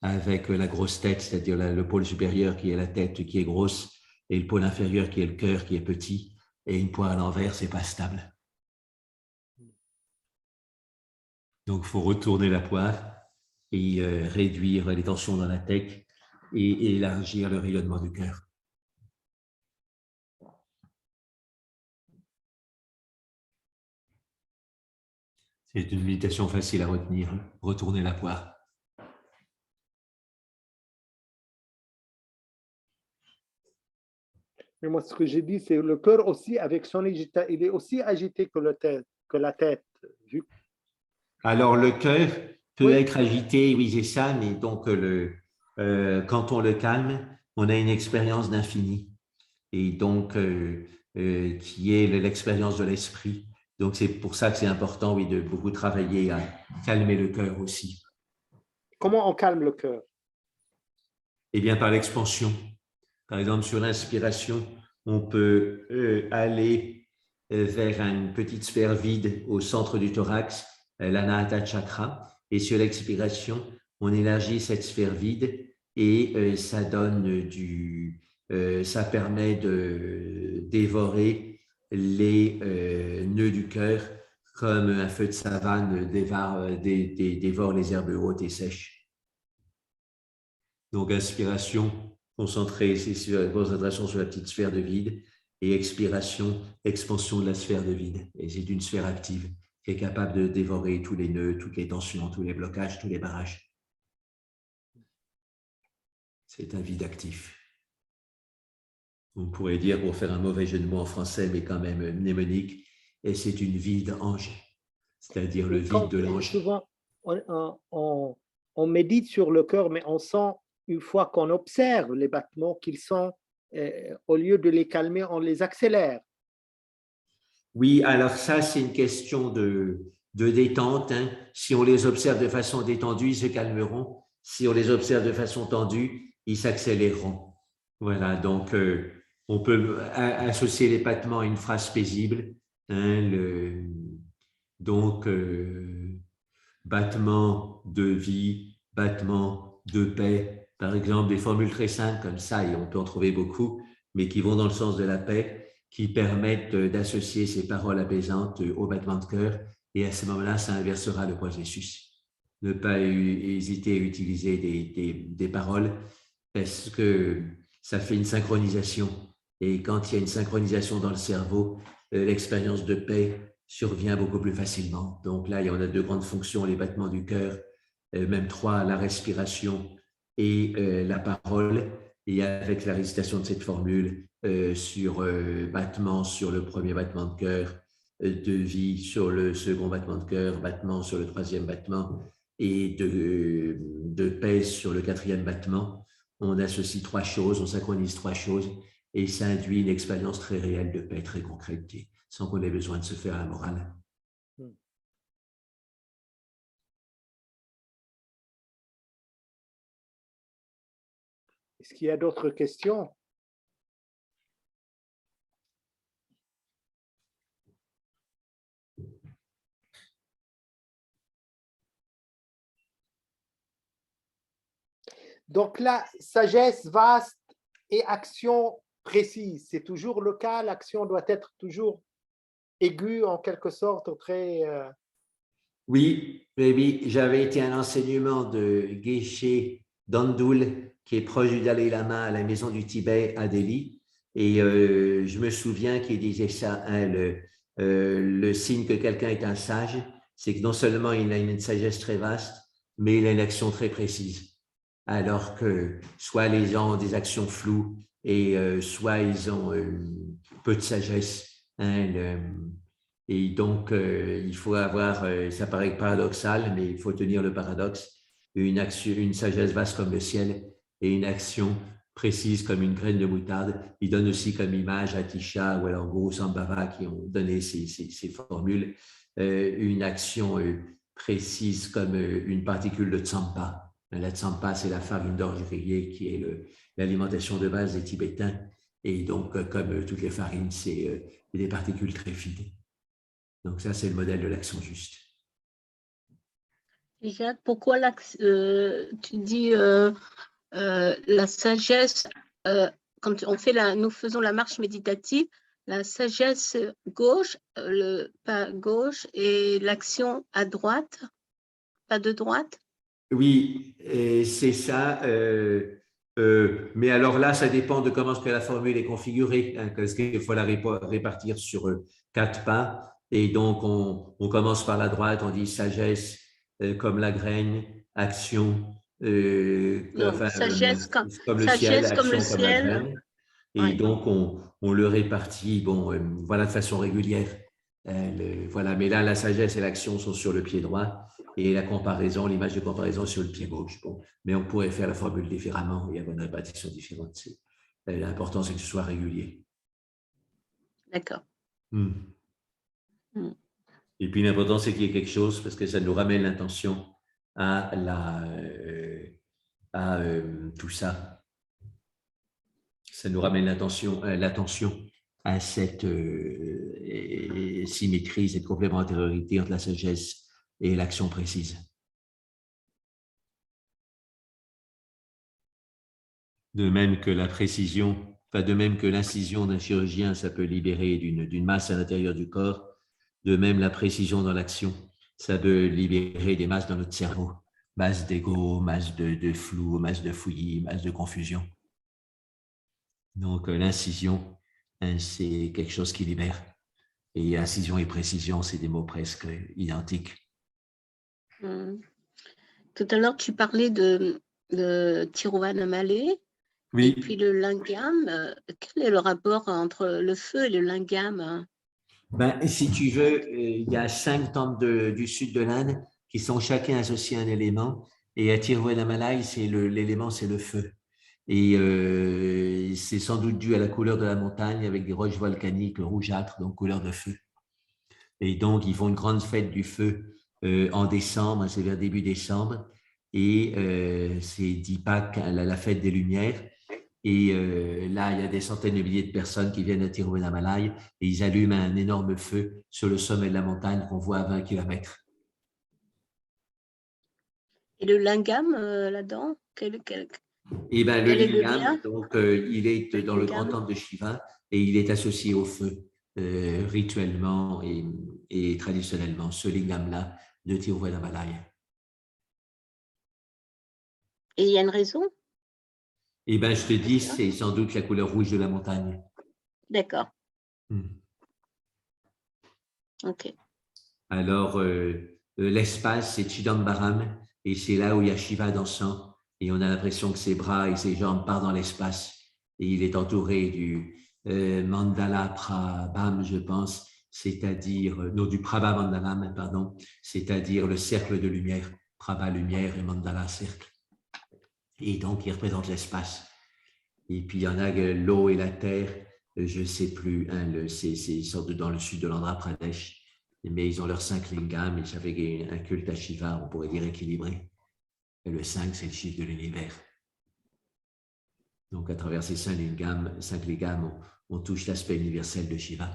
avec la grosse tête, c'est-à-dire le pôle supérieur qui est la tête qui est grosse et le pôle inférieur qui est le cœur qui est petit. Et une poire à l'envers, c'est pas stable. Donc, il faut retourner la poire et réduire les tensions dans la tête et élargir le rayonnement du cœur. C'est une méditation facile à retenir, retourner la poire. Mais moi, ce que j'ai dit, c'est le cœur aussi, avec son agitation, il est aussi agité que la tête. Alors, le cœur peut Oui. être agité, oui, c'est ça, mais donc quand on le calme, on a une expérience d'infini. Et donc, qui est l'expérience de l'esprit. Donc, c'est pour ça que c'est important, oui, de beaucoup travailler à calmer le cœur aussi. Comment on calme le cœur? Eh bien, par l'expansion. Par exemple, sur l'inspiration, on peut aller vers une petite sphère vide au centre du thorax, l'anahata chakra, et sur l'expiration, on élargit cette sphère vide et ça donne ça permet de dévorer les nœuds du cœur comme un feu de savane dévore les herbes hautes et sèches. Donc, inspiration, concentration sur la petite sphère de vide, et expiration, expansion de la sphère de vide. Et c'est une sphère active qui est capable de dévorer tous les nœuds, toutes les tensions, tous les blocages, tous les barrages. C'est un vide actif. On pourrait dire, pour faire un mauvais jeu de mots en français, mais quand même mnémonique, et c'est une vide ange, c'est-à-dire le vide de l'ange. Souvent, on médite sur le cœur, mais on sent, une fois qu'on observe les battements, qu'ils sont, au lieu de les calmer, on les accélère. Oui, alors ça, c'est une question de détente. Hein. Si on les observe de façon détendue, ils se calmeront. Si on les observe de façon tendue, ils s'accéléreront. Voilà, donc on peut associer les battements à une phrase paisible. Hein, donc, battement de vie, battement de paix, par exemple, des formules très simples comme ça, et on peut en trouver beaucoup, mais qui vont dans le sens de la paix, qui permettent d'associer ces paroles apaisantes au battement de cœur, et à ce moment-là, ça inversera le processus. Ne pas hésiter à utiliser des paroles, parce que ça fait une synchronisation. Et quand il y a une synchronisation dans le cerveau, l'expérience de paix survient beaucoup plus facilement. Donc là, il y en a deux grandes fonctions, les battements du cœur, même trois, la respiration et la parole. Et avec la récitation de cette formule sur battement, sur le premier battement de cœur, de vie sur le second battement de cœur, battement sur le troisième battement et de pèse sur le quatrième battement. On associe trois choses, on synchronise trois choses et ça induit une expérience très réelle de paix, très concrète, sans qu'on ait besoin de se faire la morale. Est-ce qu'il y a d'autres questions? Donc là, sagesse vaste et action précise, c'est toujours le cas, l'action doit être toujours aiguë en quelque sorte, très… Oui, oui, j'avais été un enseignement de Geshe Dandul, qui est proche du Dalai Lama à la maison du Tibet à Delhi. Et je me souviens qu'il disait ça, hein, le signe que quelqu'un est un sage, c'est que non seulement il a une sagesse très vaste, mais il a une action très précise. Alors que soit les gens ont des actions floues et soit ils ont peu de sagesse. Hein, et donc, il faut avoir, ça paraît paradoxal, mais il faut tenir le paradoxe, une sagesse vaste comme le ciel et une action précise comme une graine de moutarde. Il donne aussi comme image à Tisha ou alors Guru Sambhava qui ont donné ces formules, une action précise comme une particule de Tsampa. La Tsampa, c'est la farine d'orge grillée qui est l'alimentation de base des Tibétains. Et donc, comme toutes les farines, c'est des particules très fines. Donc ça, c'est le modèle de l'action juste. Et Jacques, pourquoi tu dis la sagesse, quand nous faisons la marche méditative, la sagesse gauche, le pas gauche et l'action à droite, pas de droite? Oui, c'est ça. Mais alors là, ça dépend de comment la formule est configurée, hein, parce qu'il faut la répartir sur 4 pas. Et donc, on commence par la droite, on dit sagesse comme la graine, action Sagesse comme le ciel, action comme le comme la ciel. graine. Et donc, on le répartit voilà, de façon régulière. Voilà. Mais là, la sagesse et l'action sont sur le pied droit et la comparaison, l'image de comparaison sur le pied gauche. Bon, mais on pourrait faire la formule différemment et avoir une répartition différente. L'important, c'est que ce soit régulier. D'accord. Et puis, l'important, c'est qu'il y ait quelque chose parce que ça nous ramène l'intention à tout ça. Ça nous ramène l'attention à cette symétrie, cette complémentarité entre la sagesse et l'action précise. De même que la précision, de même que l'incision d'un chirurgien, ça peut libérer d'une masse à l'intérieur du corps, de même la précision dans l'action, ça peut libérer des masses dans notre cerveau, masse d'ego, masse de flou, masse de fouillis, masse de confusion. Donc l'incision, hein, c'est quelque chose qui libère. Et incision et précision, c'est des mots presque identiques. Tout à l'heure, tu parlais de Tiruvannamalai. Oui. Et puis le lingam, quel est le rapport entre le feu et le lingam? Si tu veux, il y a 5 temples du sud de l'Inde qui sont chacun associés à un élément. Et à Tiruvannamalai, l'élément, c'est le feu. Et c'est sans doute dû à la couleur de la montagne avec des roches volcaniques rougeâtres, donc couleur de feu. Et donc, ils font une grande fête du feu en décembre, c'est vers début décembre. Et c'est Deepak, la fête des Lumières. Et là, il y a des centaines de milliers de personnes qui viennent à Tiruvannamalai et ils allument un énorme feu sur le sommet de la montagne qu'on voit à 20 km. Et le lingam là-dedans, Et ben, le lingam, donc, il est dans le grand temple de Shiva et il est associé au feu rituellement et traditionnellement, ce lingam-là de Tiruvannamalai. Et il y a une raison? Eh bien, je te dis, c'est sans doute la couleur rouge de la montagne. D'accord. OK. Alors, l'espace, c'est Chidambaram, et c'est là où il y a Shiva dansant, et on a l'impression que ses bras et ses jambes partent dans l'espace, et il est entouré du Mandala Prabham, je pense, c'est-à-dire, non, du Prabha Mandalam, pardon, c'est-à-dire le cercle de lumière, Prabha lumière et Mandala cercle. Et donc, il représente l'espace. Et puis, il y en a l'eau et la terre, je ne sais plus, hein, ils sortent dans le sud de l'Andhra Pradesh, mais ils ont leurs 5 lingams, et ça fait un culte à Shiva, on pourrait dire équilibré. Et le 5, c'est le chiffre de l'univers. Donc, à travers ces 5 lingams, on touche l'aspect universel de Shiva.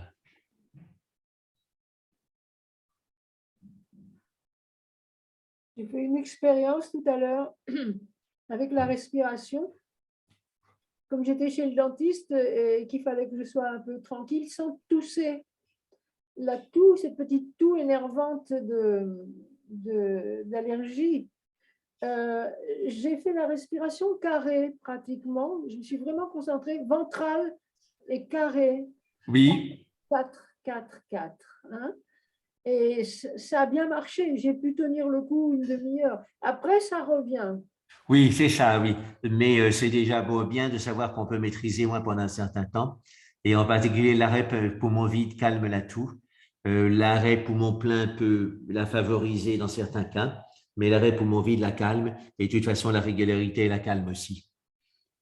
J'ai fait une expérience tout à l'heure avec la respiration. Comme j'étais chez le dentiste et qu'il fallait que je sois un peu tranquille sans tousser. La toux, cette petite toux énervante d'allergie. J'ai fait la respiration carrée pratiquement. Je me suis vraiment concentrée, ventrale et carrée. Oui. 4, 4, 4. Hein? Et ça a bien marché. J'ai pu tenir le coup une demi-heure. Après, ça revient. Oui, c'est ça, oui. Mais c'est déjà bien de savoir qu'on peut maîtriser moins pendant un certain temps. Et en particulier, l'arrêt poumon vide calme la toux. L'arrêt poumon plein peut la favoriser dans certains cas, mais l'arrêt poumon vide la calme. Et de toute façon, la régularité la calme aussi.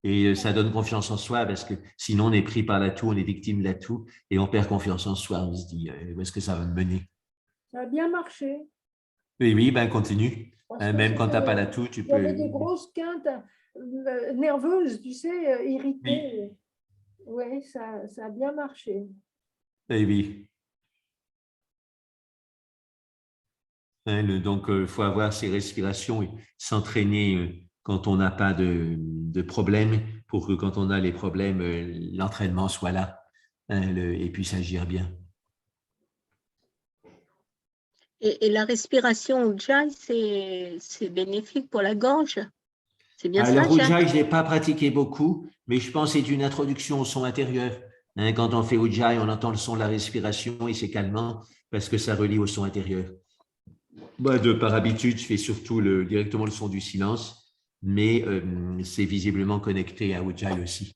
Et ça donne confiance en soi parce que sinon, on est pris par la toux, on est victime de la toux et on perd confiance en soi. On se dit, où est-ce que ça va me mener? Ça a bien marché. Oui, ben continue. Même quand tu n'as pas la toux, tu peux… J'avais des grosses quintes nerveuses, tu sais, irritées. Oui, ça a bien marché. Oui. Donc, il faut avoir ces respirations et s'entraîner quand on n'a pas de problème pour que quand on a les problèmes, l'entraînement soit là et puisse agir bien. Et la respiration Ujjayi, c'est bénéfique pour la gorge. C'est bien ça, le Ujjayi, je ne l'ai pas pratiqué beaucoup, mais je pense que c'est une introduction au son intérieur. Quand on fait Ujjayi, on entend le son de la respiration et c'est calmant parce que ça relie au son intérieur. Moi, par habitude, je fais surtout directement le son du silence, mais c'est visiblement connecté à Ujjayi aussi.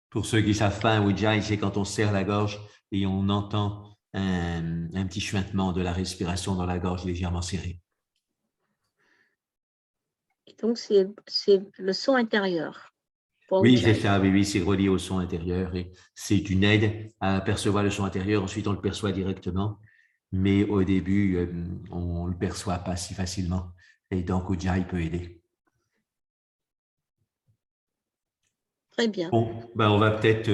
Pour ceux qui ne savent pas, un Ujjayi, c'est quand on serre la gorge et on entend un petit chuintement de la respiration dans la gorge légèrement serrée. Et donc, c'est le son intérieur. Oui, c'est ça, oui, c'est relié au son intérieur et c'est une aide à percevoir le son intérieur. Ensuite, on le perçoit directement, mais au début, on ne le perçoit pas si facilement. Et donc, Ujjayi peut aider. Très bien. Bon, ben, on va peut-être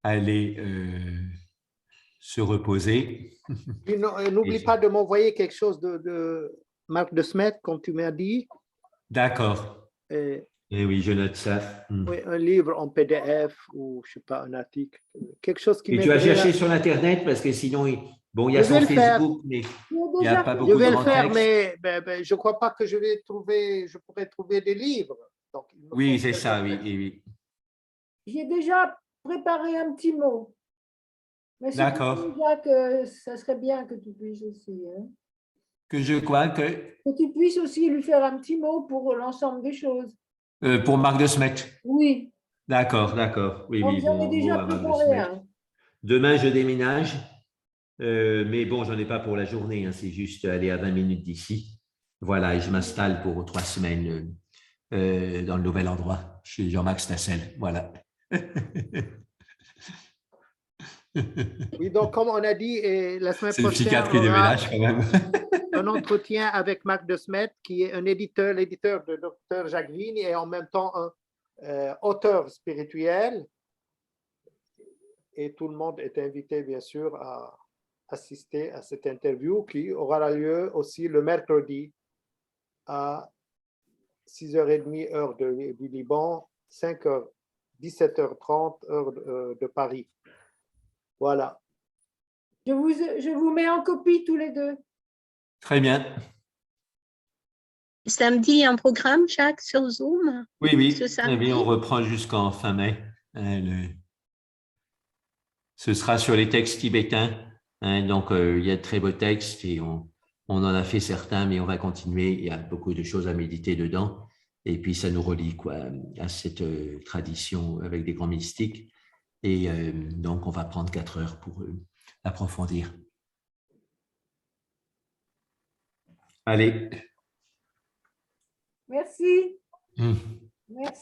aller se reposer. N'oublie pas de m'envoyer quelque chose de Marc de Smet, comme tu m'as dit. D'accord. Et oui, je note ça. Oui, un livre en PDF ou, je ne sais pas, un article. Quelque chose qui m'aiderait. Et tu as cherché sur Internet parce que sinon, bon, il y a son Facebook, mais il n'y a pas beaucoup de Je vais le grands faire, textes. mais je ne crois pas que je pourrais trouver des livres. Donc, oui, c'est ça, oui. J'ai déjà préparé un petit mot. D'accord. Que ça serait bien que tu puisses aussi. Hein. Que je crois que… Que tu puisses aussi lui faire un petit mot pour l'ensemble des choses. Pour Marc de Smet. Oui. D'accord. Oui, donc, j'en ai déjà préparé un. Demain, je déménage. Mais bon, j'en ai pas pour la journée. Hein, c'est juste aller à 20 minutes d'ici. Voilà, et je m'installe pour 3 semaines dans le nouvel endroit, chez Jean-Marc Stassel. Voilà. Oui, donc comme on a dit, la semaine prochaine, c'est le psychiatre qui déménage quand même. Un entretien avec Marc de Smet, qui est l'éditeur de Dr Jacques Vigne et en même temps un auteur spirituel. Et tout le monde est invité, bien sûr, à assister à cette interview qui aura lieu aussi le mercredi à 6h30 heure du Liban, 5h, 17h30 heure de Paris. Voilà. Je vous mets en copie tous les deux. Très bien. Samedi, il y a un programme, Jacques, sur Zoom? Oui. Ce samedi? Oui, on reprend jusqu'en fin mai. Ce sera sur les textes tibétains. Donc, il y a de très beaux textes et on en a fait certains, mais on va continuer. Il y a beaucoup de choses à méditer dedans. Et puis, ça nous relie quoi, à cette tradition avec des grands mystiques. Et donc, on va prendre 4 heures pour approfondir. Allez. Merci. Mmh. Merci.